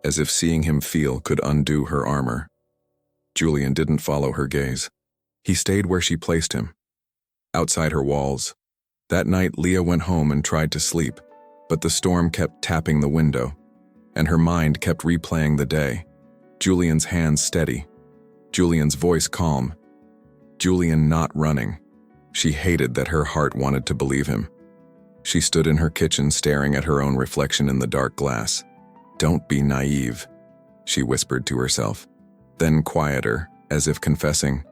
as if seeing him feel could undo her armor. Julian didn't follow her gaze. He stayed where she placed him, outside her walls. That night, Leah went home and tried to sleep, but the storm kept tapping the window, and her mind kept replaying the day. Julian's hands steady, Julian's voice calm, Julian not running. She hated that her heart wanted to believe him. She stood in her kitchen staring at her own reflection in the dark glass. Don't be naive, she whispered to herself. Then quieter, as if confessing,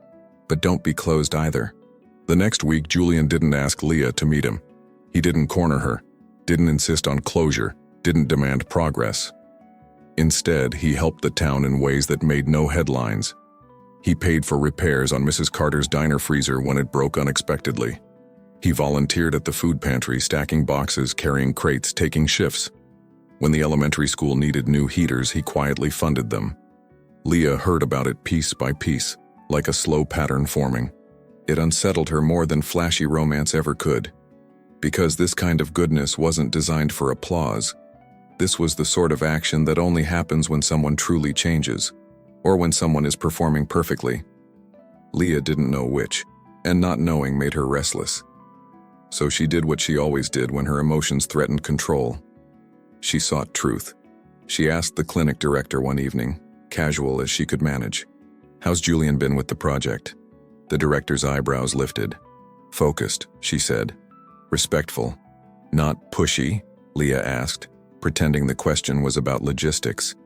but don't be closed either. The next week, Julian didn't ask Leah to meet him. He didn't corner her, didn't insist on closure, didn't demand progress. Instead, he helped the town in ways that made no headlines. He paid for repairs on Mrs. Carter's diner freezer when it broke unexpectedly. He volunteered at the food pantry, stacking boxes, carrying crates, taking shifts. When the elementary school needed new heaters, he quietly funded them. Leah heard about it piece by piece, like a slow pattern forming. It unsettled her more than flashy romance ever could. Because this kind of goodness wasn't designed for applause. This was the sort of action that only happens when someone truly changes, or when someone is performing perfectly. Leah didn't know which, and not knowing made her restless. So she did what she always did when her emotions threatened control. She sought truth. She asked the clinic director one evening, casual as she could manage, "How's Julian been with the project?" The director's eyebrows lifted. "Focused," she said. "Respectful. Not pushy?" Leah asked, pretending the question was about logistics.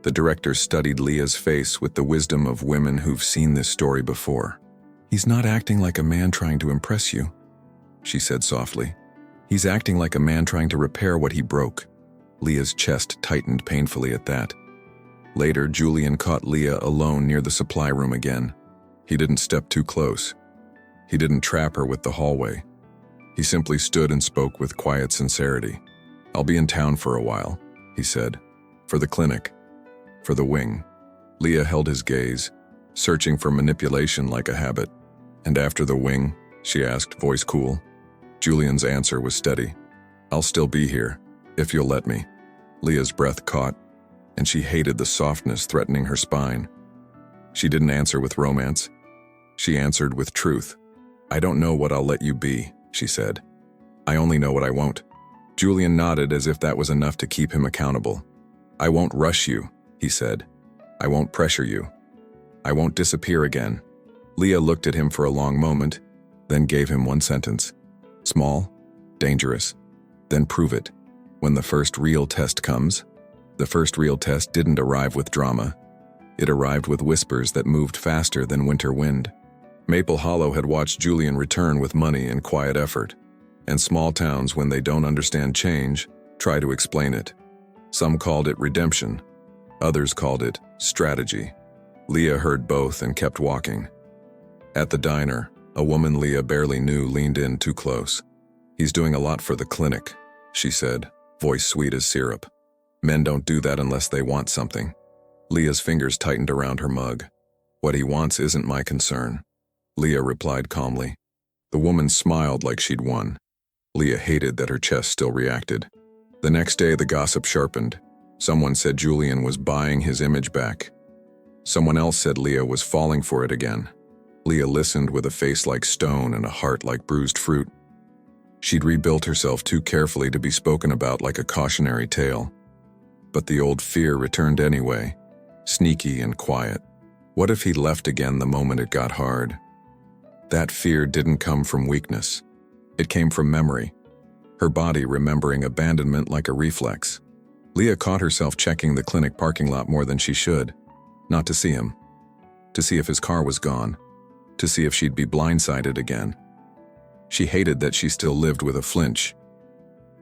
The director studied Leah's face with the wisdom of women who've seen this story before. "He's not acting like a man trying to impress you," she said softly. "He's acting like a man trying to repair what he broke." Leah's chest tightened painfully at that. Later, Julian caught Leah alone near the supply room again. He didn't step too close. He didn't trap her with the hallway. He simply stood and spoke with quiet sincerity. "I'll be in town for a while," he said. "For the clinic. For the wing." Leah held his gaze, searching for manipulation like a habit. "And after the wing?" she asked, voice cool. Julian's answer was steady. "I'll still be here, if you'll let me." Leah's breath caught, and she hated the softness threatening her spine. She didn't answer with romance. She answered with truth. "I don't know what I'll let you be," she said. "I only know what I won't." Julian nodded as if that was enough to keep him accountable. "I won't rush you," he said. "I won't pressure you. I won't disappear again." Leah looked at him for a long moment, then gave him one sentence. "Small, dangerous, then prove it. When the first real test comes." The first real test didn't arrive with drama. It arrived with whispers that moved faster than winter wind. Maple Hollow had watched Julian return with money and quiet effort, and small towns, when they don't understand change, try to explain it. Some called it redemption. Others called it strategy. Leah heard both and kept walking. At the diner, a woman Leah barely knew leaned in too close. "He's doing a lot for the clinic," she said, voice sweet as syrup. "Men don't do that unless they want something." Leah's fingers tightened around her mug. "What he wants isn't my concern," Leah replied calmly. The woman smiled like she'd won. Leah hated that her chest still reacted. The next day, the gossip sharpened. Someone said Julian was buying his image back. Someone else said Leah was falling for it again. Leah listened with a face like stone and a heart like bruised fruit. She'd rebuilt herself too carefully to be spoken about like a cautionary tale. But the old fear returned anyway, sneaky and quiet. What if he left again the moment it got hard? That fear didn't come from weakness. It came from memory, her body remembering abandonment like a reflex. Leah caught herself checking the clinic parking lot more than she should, not to see him, to see if his car was gone. to see if she'd be blindsided again. She hated that she still lived with a flinch.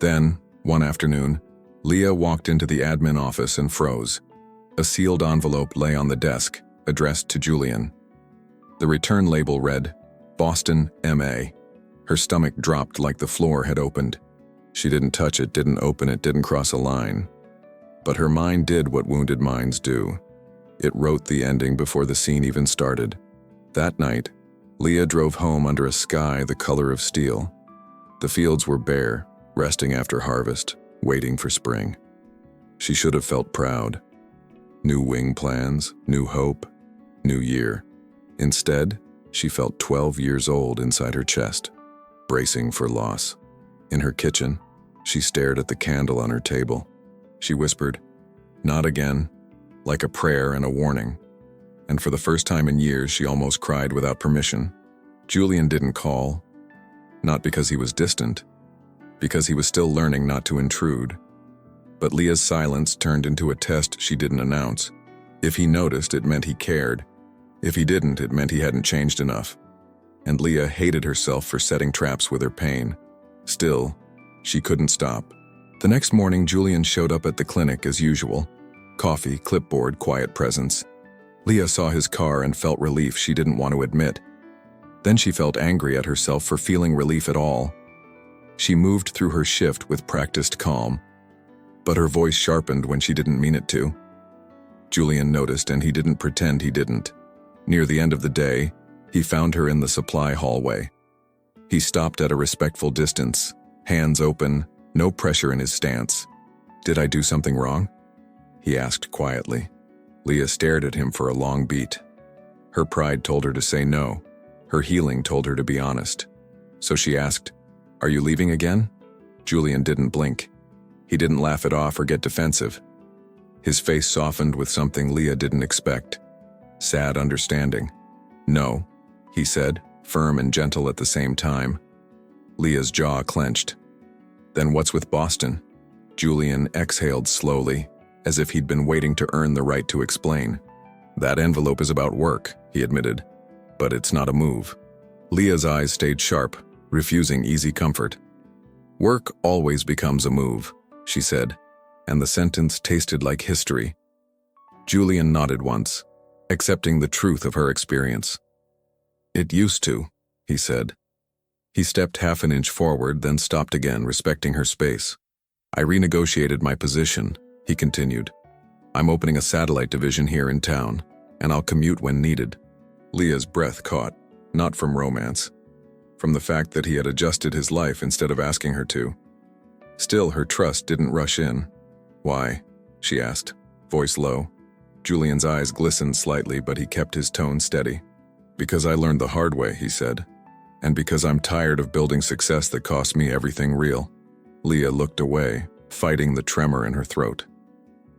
Then, one afternoon, Leah walked into the admin office and froze. A sealed envelope lay on the desk, addressed to Julian. The return label read, Boston, MA. Her stomach dropped like the floor had opened. She didn't touch it, didn't open it, didn't cross a line. But her mind did what wounded minds do. It wrote the ending before the scene even started. That night, Leah drove home under a sky the color of steel. The fields were bare, resting after harvest, waiting for spring. She should have felt proud. New wing plans, new hope, new year. Instead, she felt 12 years old inside her chest, bracing for loss. In her kitchen, she stared at the candle on her table. She whispered, "Not again," like a prayer and a warning. And for the first time in years, she almost cried without permission. Julian didn't call, not because he was distant, because he was still learning not to intrude. But Leah's silence turned into a test she didn't announce. If he noticed, it meant he cared. If he didn't, it meant he hadn't changed enough. And Leah hated herself for setting traps with her pain. Still, she couldn't stop. The next morning, Julian showed up at the clinic as usual. Coffee, clipboard, quiet presence. Leah saw his car and felt relief she didn't want to admit. Then she felt angry at herself for feeling relief at all. She moved through her shift with practiced calm, but her voice sharpened when she didn't mean it to. Julian noticed, and he didn't pretend he didn't. Near the end of the day, he found her in the supply hallway. He stopped at a respectful distance, hands open, no pressure in his stance. "Did I do something wrong?" he asked quietly. Leah stared at him for a long beat. Her pride told her to say no. Her healing told her to be honest. So she asked, "Are you leaving again?" Julian didn't blink. He didn't laugh it off or get defensive. His face softened with something Leah didn't expect. Sad understanding. "No," he said, firm and gentle at the same time. Leah's jaw clenched. "Then what's with Boston?" Julian exhaled slowly, as if he'd been waiting to earn the right to explain. "That envelope is about work," he admitted, "but it's not a move." Leah's eyes stayed sharp, refusing easy comfort. "Work always becomes a move," she said, and the sentence tasted like history. Julian nodded once, accepting the truth of her experience. "It used to," he said. He stepped half an inch forward, then stopped again, respecting her space. "I renegotiated my position," he continued. "I'm opening a satellite division here in town, and I'll commute when needed." Leah's breath caught, not from romance, from the fact that he had adjusted his life instead of asking her to. Still, her trust didn't rush in. "Why?" she asked, voice low. Julian's eyes glistened slightly, but he kept his tone steady. "Because I learned the hard way," he said, "and because I'm tired of building success that costs me everything real." Leah looked away, fighting the tremor in her throat.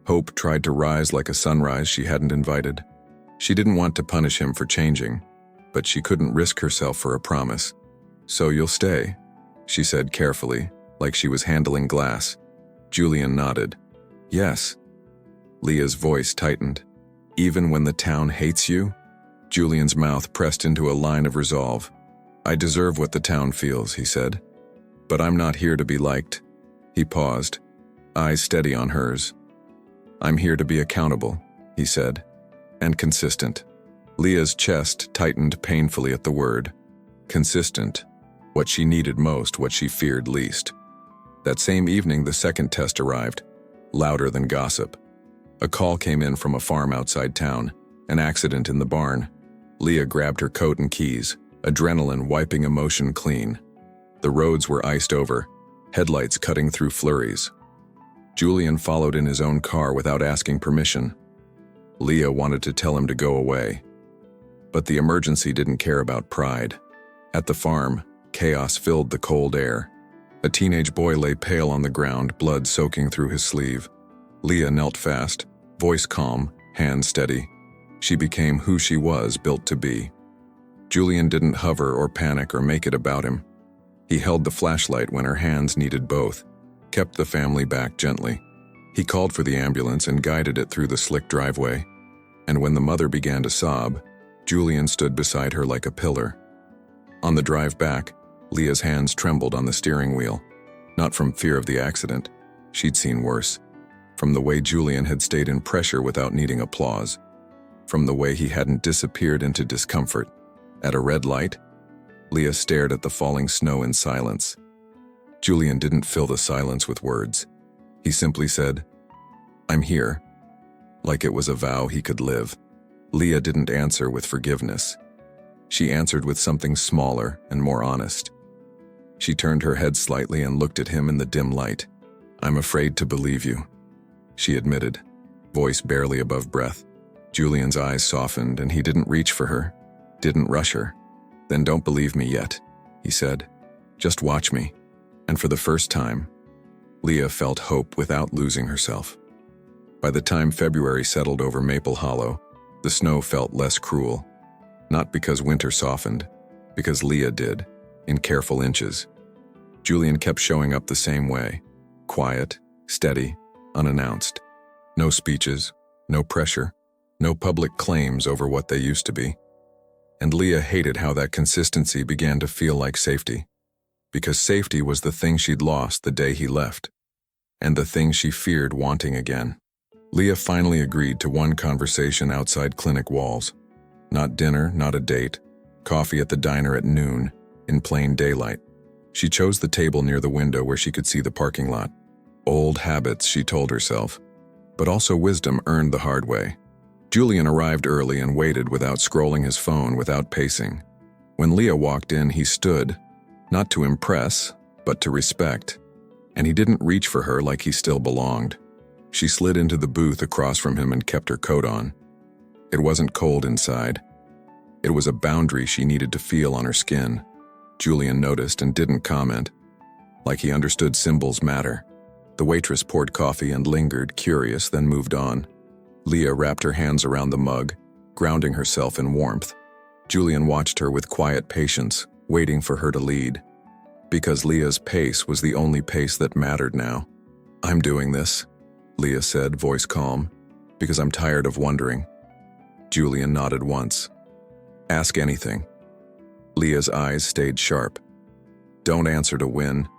Hope tried to rise like a sunrise she hadn't invited. She didn't want to punish him for changing, but she couldn't risk herself for a promise. "So you'll stay," she said carefully, like she was handling glass. Julian nodded. "Yes." Leah's voice tightened. "Even when the town hates you?" Julian's mouth pressed into a line of resolve. "I deserve what the town feels," he said. "But I'm not here to be liked." He paused, eyes steady on hers. "I'm here to be accountable," he said, "and consistent." Leah's chest tightened painfully at the word. Consistent. What she needed most, what she feared least. That same evening, the second test arrived, louder than gossip. A call came in from a farm outside town, an accident in the barn. Leah grabbed her coat and keys, adrenaline wiping emotion clean. The roads were iced over, headlights cutting through flurries. Julian followed in his own car without asking permission. Leah wanted to tell him to go away. But the emergency didn't care about pride. At the farm, chaos filled the cold air. A teenage boy lay pale on the ground, blood soaking through his sleeve. Leah knelt fast, voice calm, hand steady. She became who she was built to be. Julian didn't hover or panic or make it about him. He held the flashlight when her hands needed both, kept the family back gently. He called for the ambulance and guided it through the slick driveway. And when the mother began to sob, Julian stood beside her like a pillar. On the drive back, Leah's hands trembled on the steering wheel. Not from fear of the accident. She'd seen worse. From the way Julian had stayed in pressure without needing applause. From the way he hadn't disappeared into discomfort. At a red light, Leah stared at the falling snow in silence. Julian didn't fill the silence with words. He simply said, "I'm here," like it was a vow he could live. Leah didn't answer with forgiveness. She answered with something smaller and more honest. She turned her head slightly and looked at him in the dim light. "I'm afraid to believe you," she admitted, voice barely above breath. Julian's eyes softened and he didn't reach for her, didn't rush her. "Then don't believe me yet," he said. "Just watch me." And for the first time, Leah felt hope without losing herself. By the time February settled over Maple Hollow, the snow felt less cruel. Not because winter softened, because Leah did, in careful inches. Julian kept showing up the same way, quiet, steady, unannounced. No speeches, no pressure, no public claims over what they used to be. And Leah hated how that consistency began to feel like safety. Because safety was the thing she'd lost the day he left, and the thing she feared wanting again. Leah finally agreed to one conversation outside clinic walls. Not dinner, not a date. Coffee at the diner at noon, in plain daylight. She chose the table near the window where she could see the parking lot. Old habits, she told herself, but also wisdom earned the hard way. Julian arrived early and waited without scrolling his phone, without pacing. When Leah walked in, he stood, not to impress, but to respect. And he didn't reach for her like he still belonged. She slid into the booth across from him and kept her coat on. It wasn't cold inside. It was a boundary she needed to feel on her skin. Julian noticed and didn't comment, like he understood symbols matter. The waitress poured coffee and lingered, curious, then moved on. Leah wrapped her hands around the mug, grounding herself in warmth. Julian watched her with quiet patience, waiting for her to lead. Because Leah's pace was the only pace that mattered now. "I'm doing this," Leah said, voice calm, "because I'm tired of wondering." Julian nodded once. "Ask anything." Leah's eyes stayed sharp. "Don't answer to win.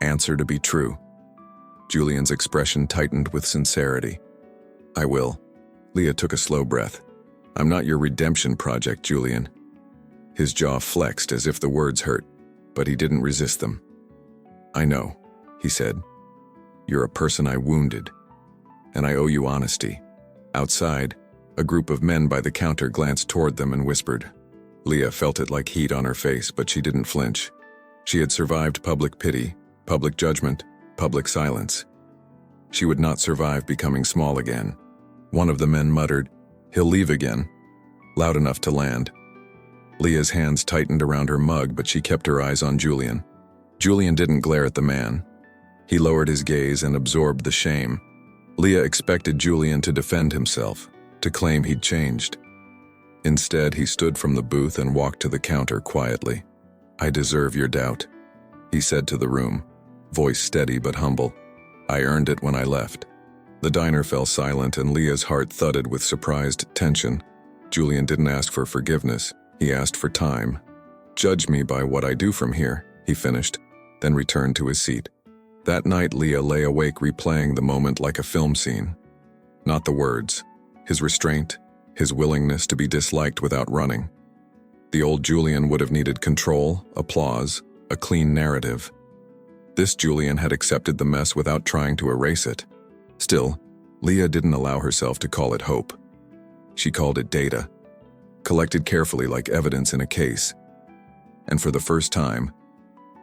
Answer to be true." Julian's expression tightened with sincerity. "I will." Leah took a slow breath. "I'm not your redemption project, Julian." His jaw flexed as if the words hurt, but he didn't resist them. "I know," he said. "You're a person I wounded, and I owe you honesty." Outside, a group of men by the counter glanced toward them and whispered. Leah felt it like heat on her face, but she didn't flinch. She had survived public pity, public judgment, public silence. She would not survive becoming small again. One of the men muttered, "He'll leave again," loud enough to land. Leah's hands tightened around her mug, but she kept her eyes on Julian. Julian didn't glare at the man. He lowered his gaze and absorbed the shame. Leah expected Julian to defend himself, to claim he'd changed. Instead, he stood from the booth and walked to the counter quietly. "I deserve your doubt," he said to the room, voice steady but humble. "I earned it when I left." The diner fell silent and Leah's heart thudded with surprised tension. Julian didn't ask for forgiveness. He asked for time. "Judge me by what I do from here," he finished, then returned to his seat. That night, Leah lay awake replaying the moment like a film scene. Not the words, his restraint, his willingness to be disliked without running. The old Julian would have needed control, applause, a clean narrative. This Julian had accepted the mess without trying to erase it. Still, Leah didn't allow herself to call it hope. She called it data, collected carefully like evidence in a case. And for the first time,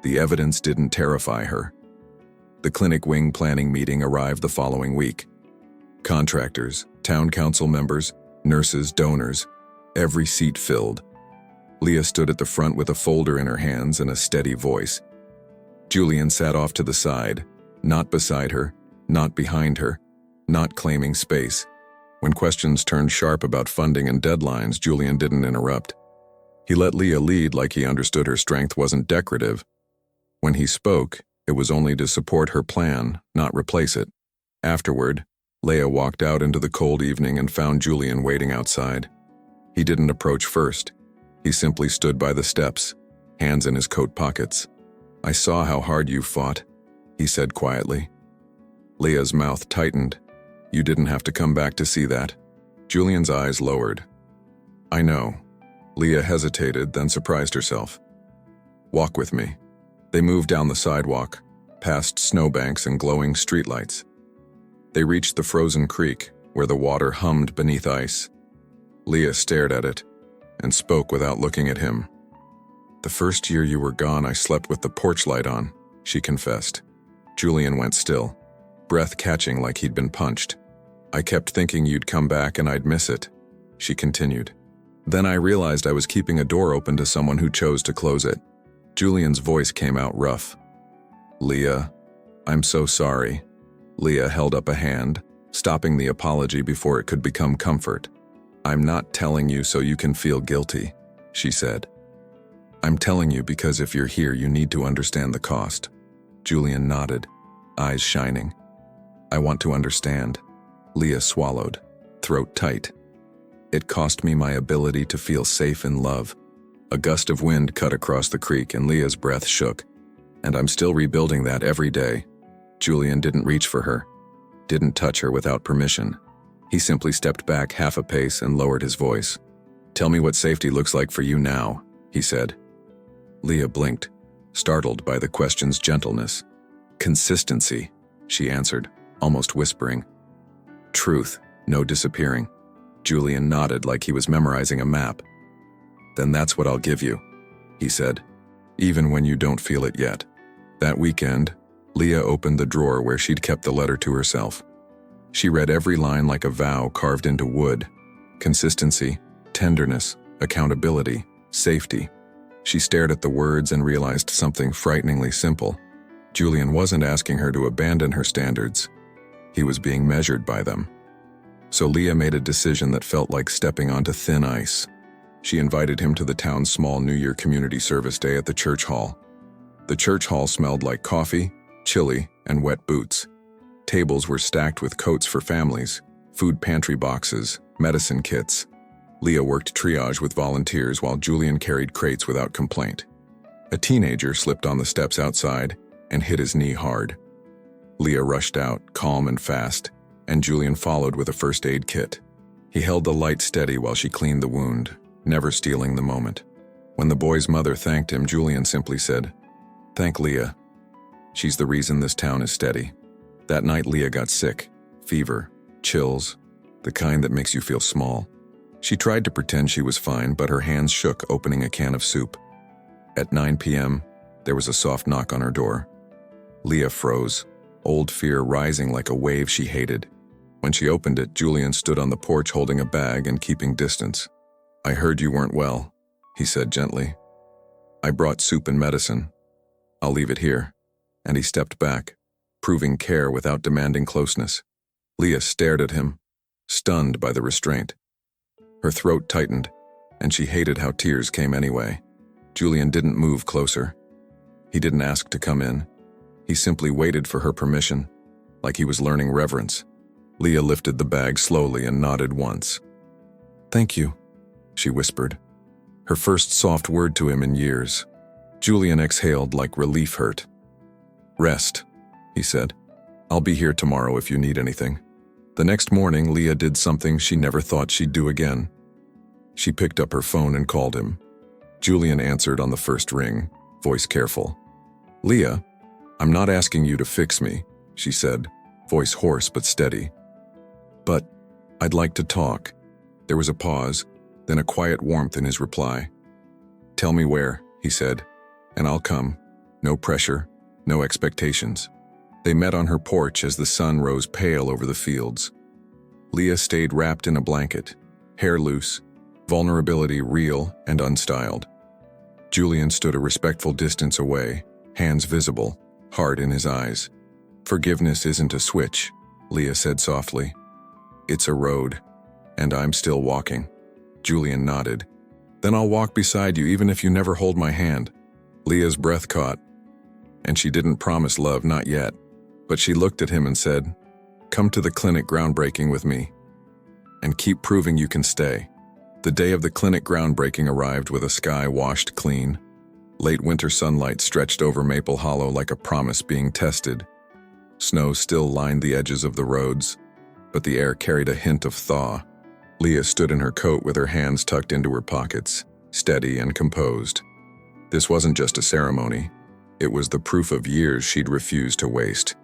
the evidence didn't terrify her. The clinic wing planning meeting arrived the following week. Contractors, town council members, nurses, donors, every seat filled. Leah stood at the front with a folder in her hands and a steady voice. Julian sat off to the side, not beside her, not behind her, not claiming space. When questions turned sharp about funding and deadlines, Julian didn't interrupt. He let Leah lead like he understood her strength wasn't decorative. When he spoke, it was only to support her plan, not replace it. Afterward, Leah walked out into the cold evening and found Julian waiting outside. He didn't approach first. He simply stood by the steps, hands in his coat pockets. "I saw how hard you fought," he said quietly. Leah's mouth tightened. "You didn't have to come back to see that." Julian's eyes lowered. "I know." Leah hesitated, then surprised herself. "Walk with me." They moved down the sidewalk, past snowbanks and glowing streetlights. They reached the frozen creek, where the water hummed beneath ice. Leah stared at it and spoke without looking at him. "The first year you were gone, I slept with the porch light on," she confessed. Julian went still, breath catching like he'd been punched. "I kept thinking you'd come back and I'd miss it," she continued. "Then I realized I was keeping a door open to someone who chose to close it." Julian's voice came out rough. "Leah, I'm so sorry." Leah held up a hand, stopping the apology before it could become comfort. "I'm not telling you so you can feel guilty," she said. "I'm telling you because if you're here, you need to understand the cost." Julian nodded, eyes shining. "I want to understand." Leah swallowed, throat tight. "It cost me my ability to feel safe in love." A gust of wind cut across the creek and Leah's breath shook. "And I'm still rebuilding that every day." Julian didn't reach for her, didn't touch her without permission. He simply stepped back half a pace and lowered his voice. "Tell me what safety looks like for you now," he said. Leah blinked, startled by the question's gentleness. "Consistency," she answered, almost whispering. "Truth, no disappearing." Julian nodded like he was memorizing a map. "Then that's what I'll give you," he said, "even when you don't feel it yet." That weekend, Leah opened the drawer where she'd kept the letter to herself. She read every line like a vow carved into wood. Consistency, tenderness, accountability, safety. She stared at the words and realized something frighteningly simple. Julian wasn't asking her to abandon her standards. He was being measured by them. So Leah made a decision that felt like stepping onto thin ice. She invited him to the town's small New Year community service day at the church hall. The church hall smelled like coffee, chili, and wet boots. Tables were stacked with coats for families, food pantry boxes, medicine kits. Leah worked triage with volunteers while Julian carried crates without complaint. A teenager slipped on the steps outside and hit his knee hard. Leah rushed out, calm and fast, and Julian followed with a first aid kit. He held the light steady while she cleaned the wound, never stealing the moment. When the boy's mother thanked him, Julian simply said, "Thank Leah. She's the reason this town is steady." That night Leah got sick, fever, chills, the kind that makes you feel small. She tried to pretend she was fine, but her hands shook opening a can of soup. At 9 p.m., there was a soft knock on her door. Leah froze, old fear rising like a wave she hated. When she opened it, Julian stood on the porch holding a bag and keeping distance. "I heard you weren't well," he said gently. "I brought soup and medicine. I'll leave it here." And he stepped back, proving care without demanding closeness. Leah stared at him, stunned by the restraint. Her throat tightened, and she hated how tears came anyway. Julian didn't move closer. He didn't ask to come in. He simply waited for her permission, like he was learning reverence. Leah lifted the bag slowly and nodded once. "Thank you," she whispered, her first soft word to him in years. Julian exhaled like relief hurt. "Rest," he said. "I'll be here tomorrow if you need anything." The next morning, Leah did something she never thought she'd do again. She picked up her phone and called him. Julian answered on the first ring, voice careful. "Leah, I'm not asking you to fix me," she said, voice hoarse but steady. "But I'd like to talk." There was a pause, then a quiet warmth in his reply. "Tell me where," he said, "and I'll come. No pressure, no expectations." They met on her porch as the sun rose pale over the fields. Leah stayed wrapped in a blanket, hair loose, vulnerability real and unstyled. Julian stood a respectful distance away, hands visible, heart in his eyes. "Forgiveness isn't a switch," Leah said softly. "It's a road, and I'm still walking." Julian nodded. "Then I'll walk beside you even if you never hold my hand." Leah's breath caught, and she didn't promise love, not yet. But she looked at him and said, "Come to the clinic groundbreaking with me, and keep proving you can stay." The day of the clinic groundbreaking arrived with a sky washed clean. Late winter sunlight stretched over Maple Hollow like a promise being tested. Snow still lined the edges of the roads, but the air carried a hint of thaw. Leah stood in her coat with her hands tucked into her pockets, steady and composed. This wasn't just a ceremony. It was the proof of years she'd refused to waste.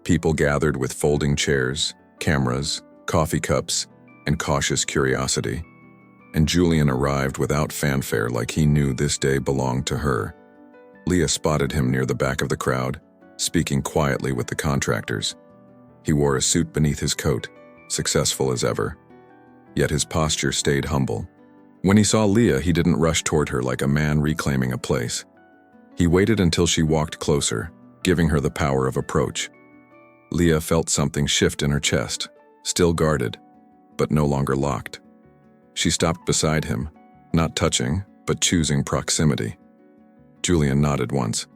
People gathered with folding chairs, cameras, coffee cups, and cautious curiosity. And Julian arrived without fanfare, like he knew this day belonged to her. Leah spotted him near the back of the crowd, speaking quietly with the contractors. He wore a suit beneath his coat, successful as ever. Yet his posture stayed humble. When he saw Leah, he didn't rush toward her like a man reclaiming a place. He waited until she walked closer, giving her the power of approach. Leah felt something shift in her chest, still guarded, but no longer locked. She stopped beside him, not touching, but choosing proximity. Julian nodded once.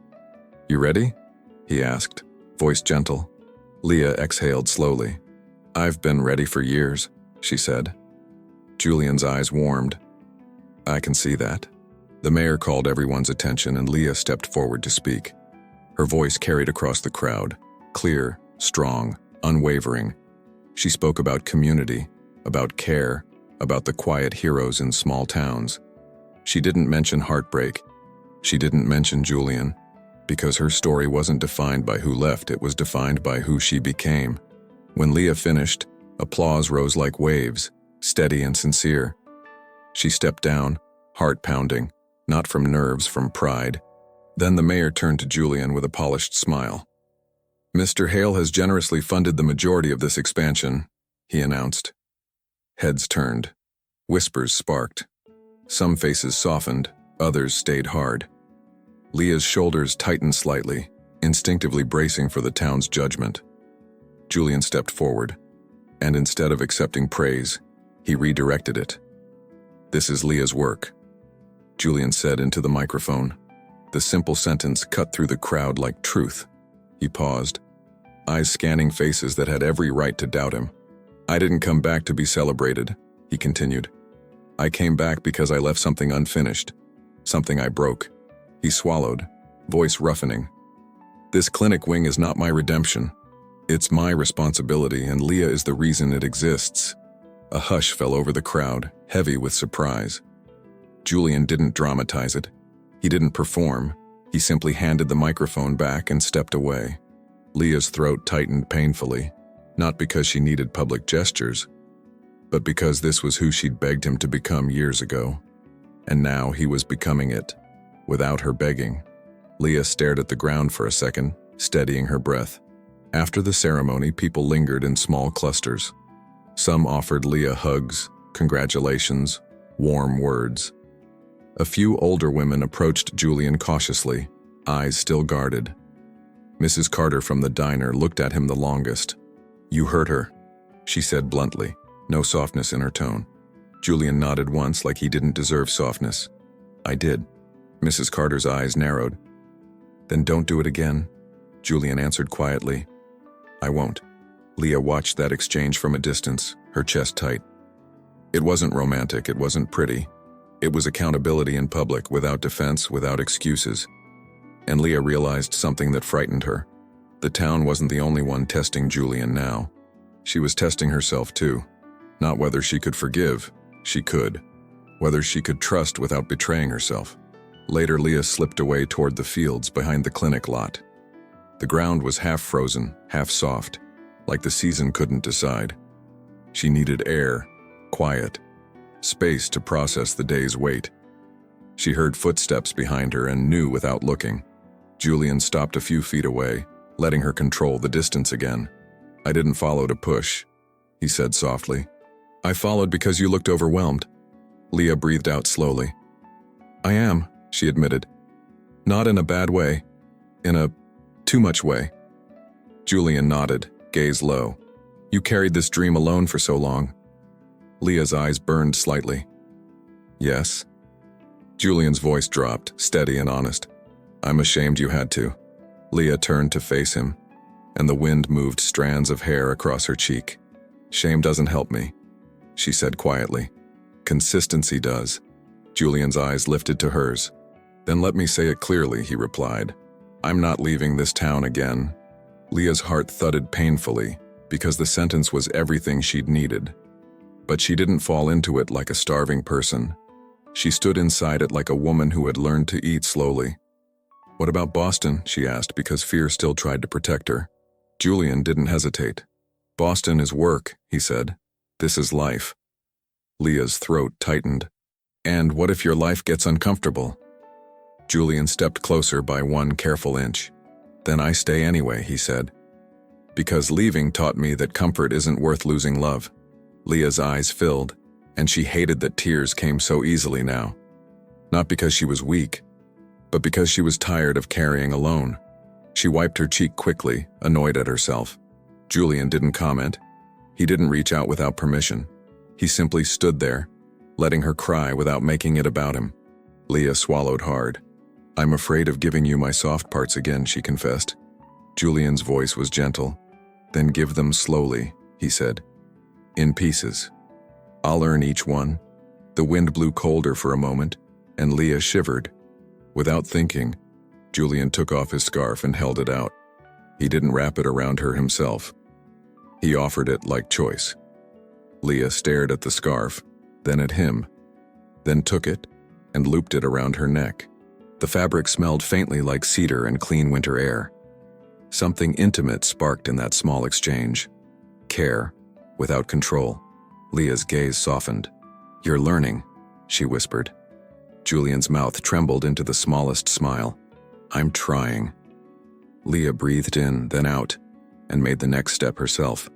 "You ready?" he asked, voice gentle. Leah exhaled slowly. "I've been ready for years," she said. Julian's eyes warmed. "I can see that." The mayor called everyone's attention and Leah stepped forward to speak. Her voice carried across the crowd, clear, strong, unwavering. She spoke about community, about care, about the quiet heroes in small towns. She didn't mention heartbreak. She didn't mention Julian, because her story wasn't defined by who left, it was defined by who she became. When Leah finished, applause rose like waves, steady and sincere. She stepped down, heart pounding, not from nerves, from pride. Then the mayor turned to Julian with a polished smile. "Mr. Hale has generously funded the majority of this expansion," he announced. Heads turned. Whispers sparked. Some faces softened, others stayed hard. Leah's shoulders tightened slightly, instinctively bracing for the town's judgment. Julian stepped forward, and instead of accepting praise, he redirected it. "This is Leah's work," Julian said into the microphone. The simple sentence cut through the crowd like truth. He paused, eyes scanning faces that had every right to doubt him. "I didn't come back to be celebrated," he continued. "I came back because I left something unfinished, something I broke." He swallowed, voice roughening. "This clinic wing is not my redemption. It's my responsibility, and Leah is the reason it exists." A hush fell over the crowd, heavy with surprise. Julian didn't dramatize it. He didn't perform. He simply handed the microphone back and stepped away. Leah's throat tightened painfully. Not because she needed public gestures, but because this was who she'd begged him to become years ago. And now he was becoming it, without her begging. Leah stared at the ground for a second, steadying her breath. After the ceremony, people lingered in small clusters. Some offered Leah hugs, congratulations, warm words. A few older women approached Julian cautiously, eyes still guarded. Mrs. Carter from the diner looked at him the longest. "You hurt her," she said bluntly, no softness in her tone. Julian nodded once like he didn't deserve softness. "I did." Mrs. Carter's eyes narrowed. "Then don't do it again," Julian answered quietly. "I won't." Leah watched that exchange from a distance, her chest tight. It wasn't romantic, it wasn't pretty. It was accountability in public, without defense, without excuses. And Leah realized something that frightened her. The town wasn't the only one testing Julian now. She was testing herself too. Not whether she could forgive, she could. Whether she could trust without betraying herself. Later, Leah slipped away toward the fields behind the clinic lot. The ground was half frozen, half soft, like the season couldn't decide. She needed air, quiet, space to process the day's weight. She heard footsteps behind her and knew without looking. Julian stopped a few feet away, letting her control the distance again. "I didn't follow to push," he said softly. "I followed because you looked overwhelmed." Leah breathed out slowly. "I am," she admitted. "Not in a bad way. In a too much way." Julian nodded, gaze low. "You carried this dream alone for so long." Leah's eyes burned slightly. "Yes." Julian's voice dropped, steady and honest. "I'm ashamed you had to." Leah turned to face him, and the wind moved strands of hair across her cheek. "Shame doesn't help me," she said quietly. Consistency does. Julian's eyes lifted to hers. Then let me say it clearly, he replied. I'm not leaving this town again. Leah's heart thudded painfully, because the sentence was everything she'd needed. But she didn't fall into it like a starving person. She stood inside it like a woman who had learned to eat slowly. What about Boston? She asked, because fear still tried to protect her. Julian didn't hesitate. Boston is work, he said. This is life. Leah's throat tightened. And what if your life gets uncomfortable? Julian stepped closer by one careful inch. Then I stay anyway, he said. Because leaving taught me that comfort isn't worth losing love. Leah's eyes filled, and she hated that tears came so easily now. Not because she was weak, but because she was tired of carrying alone. She wiped her cheek quickly, annoyed at herself. Julian didn't comment. He didn't reach out without permission. He simply stood there, letting her cry without making it about him. Leah swallowed hard. I'm afraid of giving you my soft parts again, she confessed. Julian's voice was gentle. Then give them slowly, he said. In pieces. I'll earn each one. The wind blew colder for a moment, and Leah shivered. Without thinking, Julian took off his scarf and held it out. He didn't wrap it around her himself. He offered it like choice. Leah stared at the scarf, then at him, then took it and looped it around her neck. The fabric smelled faintly like cedar and clean winter air. Something intimate sparked in that small exchange. Care, without control. Leah's gaze softened. You're learning, she whispered. Julian's mouth trembled into the smallest smile. I'm trying. Leah breathed in, then out, and made the next step herself.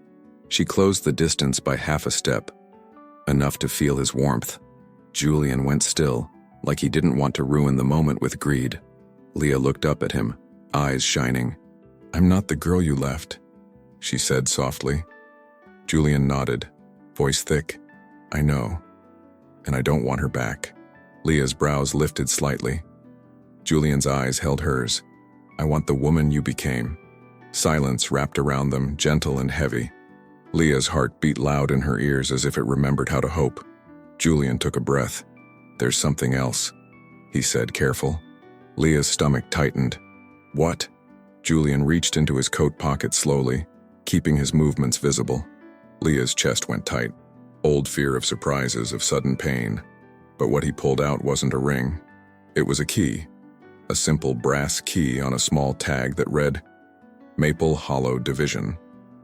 She closed the distance by half a step, enough to feel his warmth. Julian went still, like he didn't want to ruin the moment with greed. Leah looked up at him, eyes shining. I'm not the girl you left, she said softly. Julian nodded, voice thick. I know, and I don't want her back. Leah's brows lifted slightly. Julian's eyes held hers. I want the woman you became. Silence wrapped around them, gentle and heavy. Leah's heart beat loud in her ears as if it remembered how to hope. Julian took a breath. There's something else, he said, careful. Leah's stomach tightened. What? Julian reached into his coat pocket slowly, keeping his movements visible. Leah's chest went tight. Old fear of surprises, of sudden pain. But what he pulled out wasn't a ring. It was a key. A simple brass key on a small tag that read, Maple Hollow Division.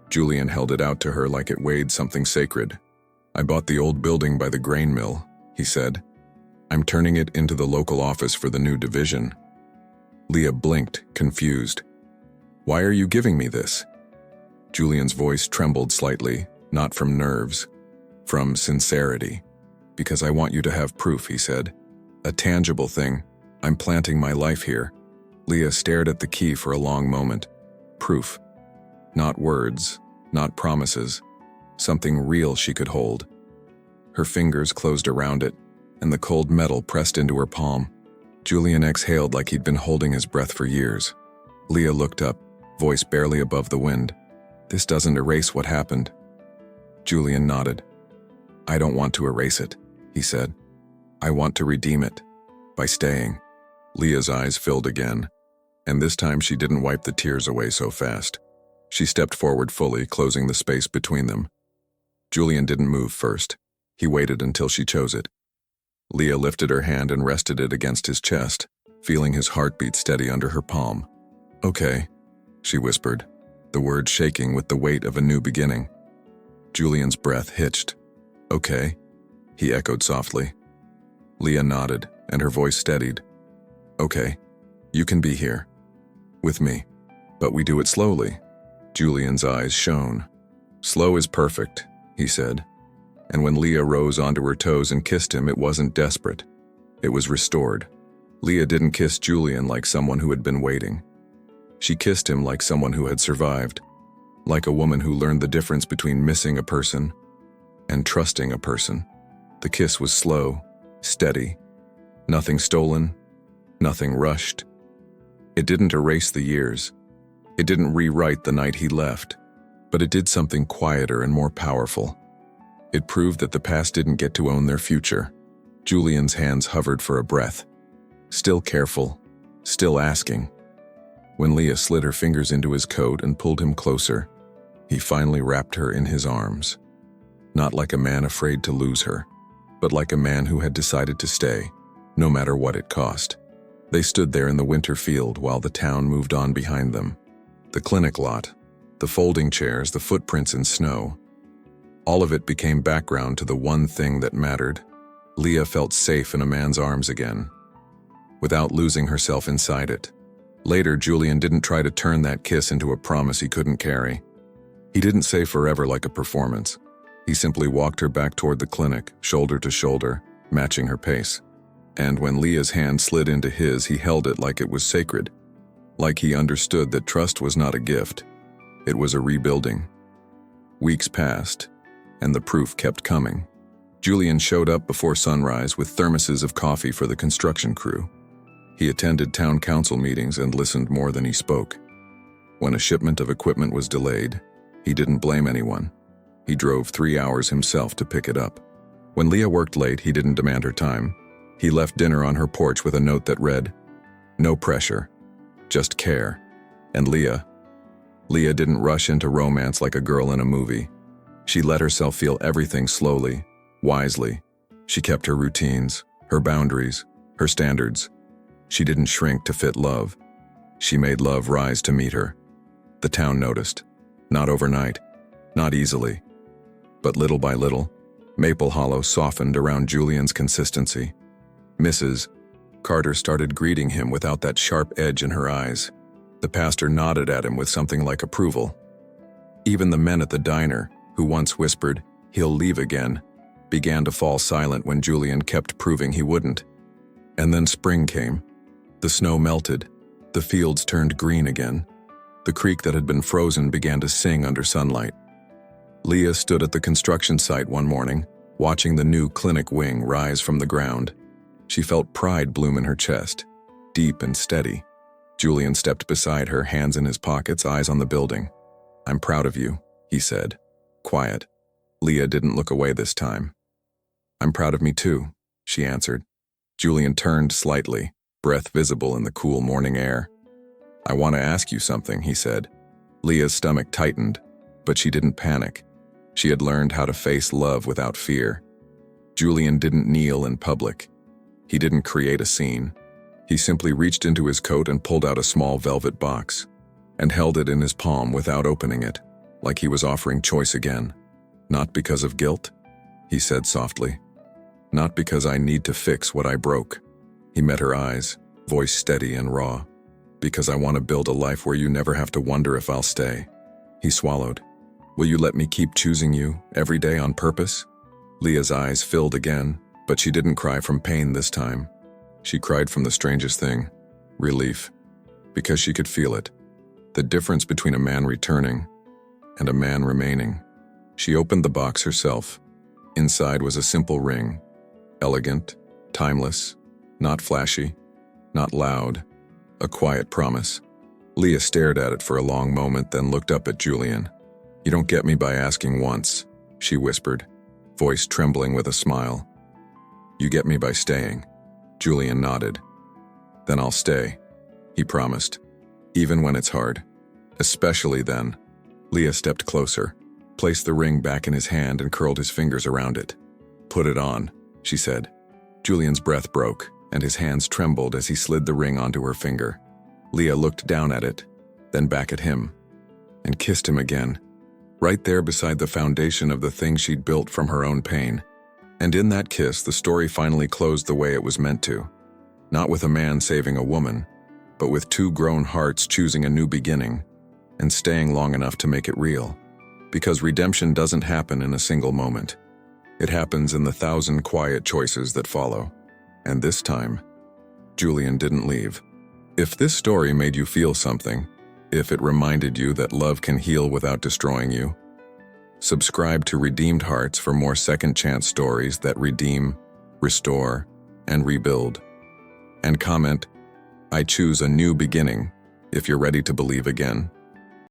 Julian held it out to her like it weighed something sacred. I bought the old building by the grain mill, he said. I'm turning it into the local office for the new division. Leah blinked, confused. Why are you giving me this? Julian's voice trembled slightly, not from nerves, from sincerity. Because I want you to have proof, he said. A tangible thing. I'm planting my life here. Leah stared at the key for a long moment. Proof. Not words, not promises. Something real she could hold. Her fingers closed around it, and the cold metal pressed into her palm. Julian exhaled like he'd been holding his breath for years. Leah looked up, voice barely above the wind. This doesn't erase what happened. Julian nodded. I don't want to erase it, he said. I want to redeem it. By staying. Leah's eyes filled again, and this time she didn't wipe the tears away so fast. She stepped forward fully, closing the space between them. Julian didn't move first. He waited until she chose it. Leah lifted her hand and rested it against his chest, feeling his heartbeat steady under her palm. Okay, she whispered, the words shaking with the weight of a new beginning. Julian's breath hitched. Okay, he echoed softly. Leah nodded, and her voice steadied. Okay, you can be here. With me. But we do it slowly. Julian's eyes shone. Slow is perfect, he said. And when Leah rose onto her toes and kissed him, it wasn't desperate. It was restored. Leah didn't kiss Julian like someone who had been waiting. She kissed him like someone who had survived. Like a woman who learned the difference between missing a person and trusting a person. The kiss was slow, steady. Nothing stolen, nothing rushed. It didn't erase the years. It didn't rewrite the night he left. But it did something quieter and more powerful. It proved that the past didn't get to own their future. Julian's hands hovered for a breath. Still careful, still asking. When Leah slid her fingers into his coat and pulled him closer, he finally wrapped her in his arms. Not like a man afraid to lose her, but like a man who had decided to stay, no matter what it cost. They stood there in the winter field while the town moved on behind them. The clinic lot, the folding chairs, the footprints in snow. All of it became background to the one thing that mattered. Leah felt safe in a man's arms again, without losing herself inside it. Later, Julian didn't try to turn that kiss into a promise he couldn't carry. He didn't say forever like a performance. He simply walked her back toward the clinic, shoulder to shoulder, matching her pace. And when Leah's hand slid into his, he held it like it was sacred, like he understood that trust was not a gift. It was a rebuilding. Weeks passed, and the proof kept coming. Julian showed up before sunrise with thermoses of coffee for the construction crew. He attended town council meetings and listened more than he spoke. When a shipment of equipment was delayed, he didn't blame anyone. He drove 3 hours himself to pick it up. When Leah worked late, he didn't demand her time. He left dinner on her porch with a note that read, "No pressure, just care." And Leah didn't rush into romance like a girl in a movie. She let herself feel everything slowly, wisely. She kept her routines, her boundaries, her standards. She didn't shrink to fit love. She made love rise to meet her. The town noticed. Not overnight, not easily. But little by little, Maple Hollow softened around Julian's consistency. Mrs. Carter started greeting him without that sharp edge in her eyes. The pastor nodded at him with something like approval. Even the men at the diner, who once whispered, "He'll leave again," began to fall silent when Julian kept proving he wouldn't. And then spring came. The snow melted. The fields turned green again. The creek that had been frozen began to sing under sunlight. Leah stood at the construction site one morning, watching the new clinic wing rise from the ground. She felt pride bloom in her chest, deep and steady. Julian stepped beside her, hands in his pockets, eyes on the building. "I'm proud of you," he said, quiet. Leah didn't look away this time. "I'm proud of me too," she answered. Julian turned slightly, breath visible in the cool morning air. "I want to ask you something," he said. Leah's stomach tightened, but she didn't panic. She had learned how to face love without fear. Julian didn't kneel in public. He didn't create a scene. He simply reached into his coat and pulled out a small velvet box, and held it in his palm without opening it, like he was offering choice again. "Not because of guilt," he said softly. "Not because I need to fix what I broke." He met her eyes, voice steady and raw. "Because I want to build a life where you never have to wonder if I'll stay." He swallowed. "Will you let me keep choosing you every day on purpose?" Leah's eyes filled again, but she didn't cry from pain this time. She cried from the strangest thing, relief, because she could feel it. The difference between a man returning and a man remaining. She opened the box herself. Inside was a simple ring, elegant, timeless, not flashy, not loud, a quiet promise. Leah stared at it for a long moment, then looked up at Julian. "You don't get me by asking once," she whispered, voice trembling with a smile. "You get me by staying." Julian nodded. "Then I'll stay," he promised, "even when it's hard. Especially then." Leah stepped closer, placed the ring back in his hand and curled his fingers around it. "Put it on," she said. Julian's breath broke, and his hands trembled as he slid the ring onto her finger. Leah looked down at it, then back at him, and kissed him again, right there beside the foundation of the thing she'd built from her own pain. And in that kiss, the story finally closed the way it was meant to. Not with a man saving a woman, but with two grown hearts choosing a new beginning and staying long enough to make it real. Because redemption doesn't happen in a single moment. It happens in the 1,000 quiet choices that follow. And this time, Julian didn't leave. If this story made you feel something, if it reminded you that love can heal without destroying you, subscribe to Redeemed Hearts for more second chance stories that redeem, restore, and rebuild. And comment, "I choose a new beginning," if you're ready to believe again.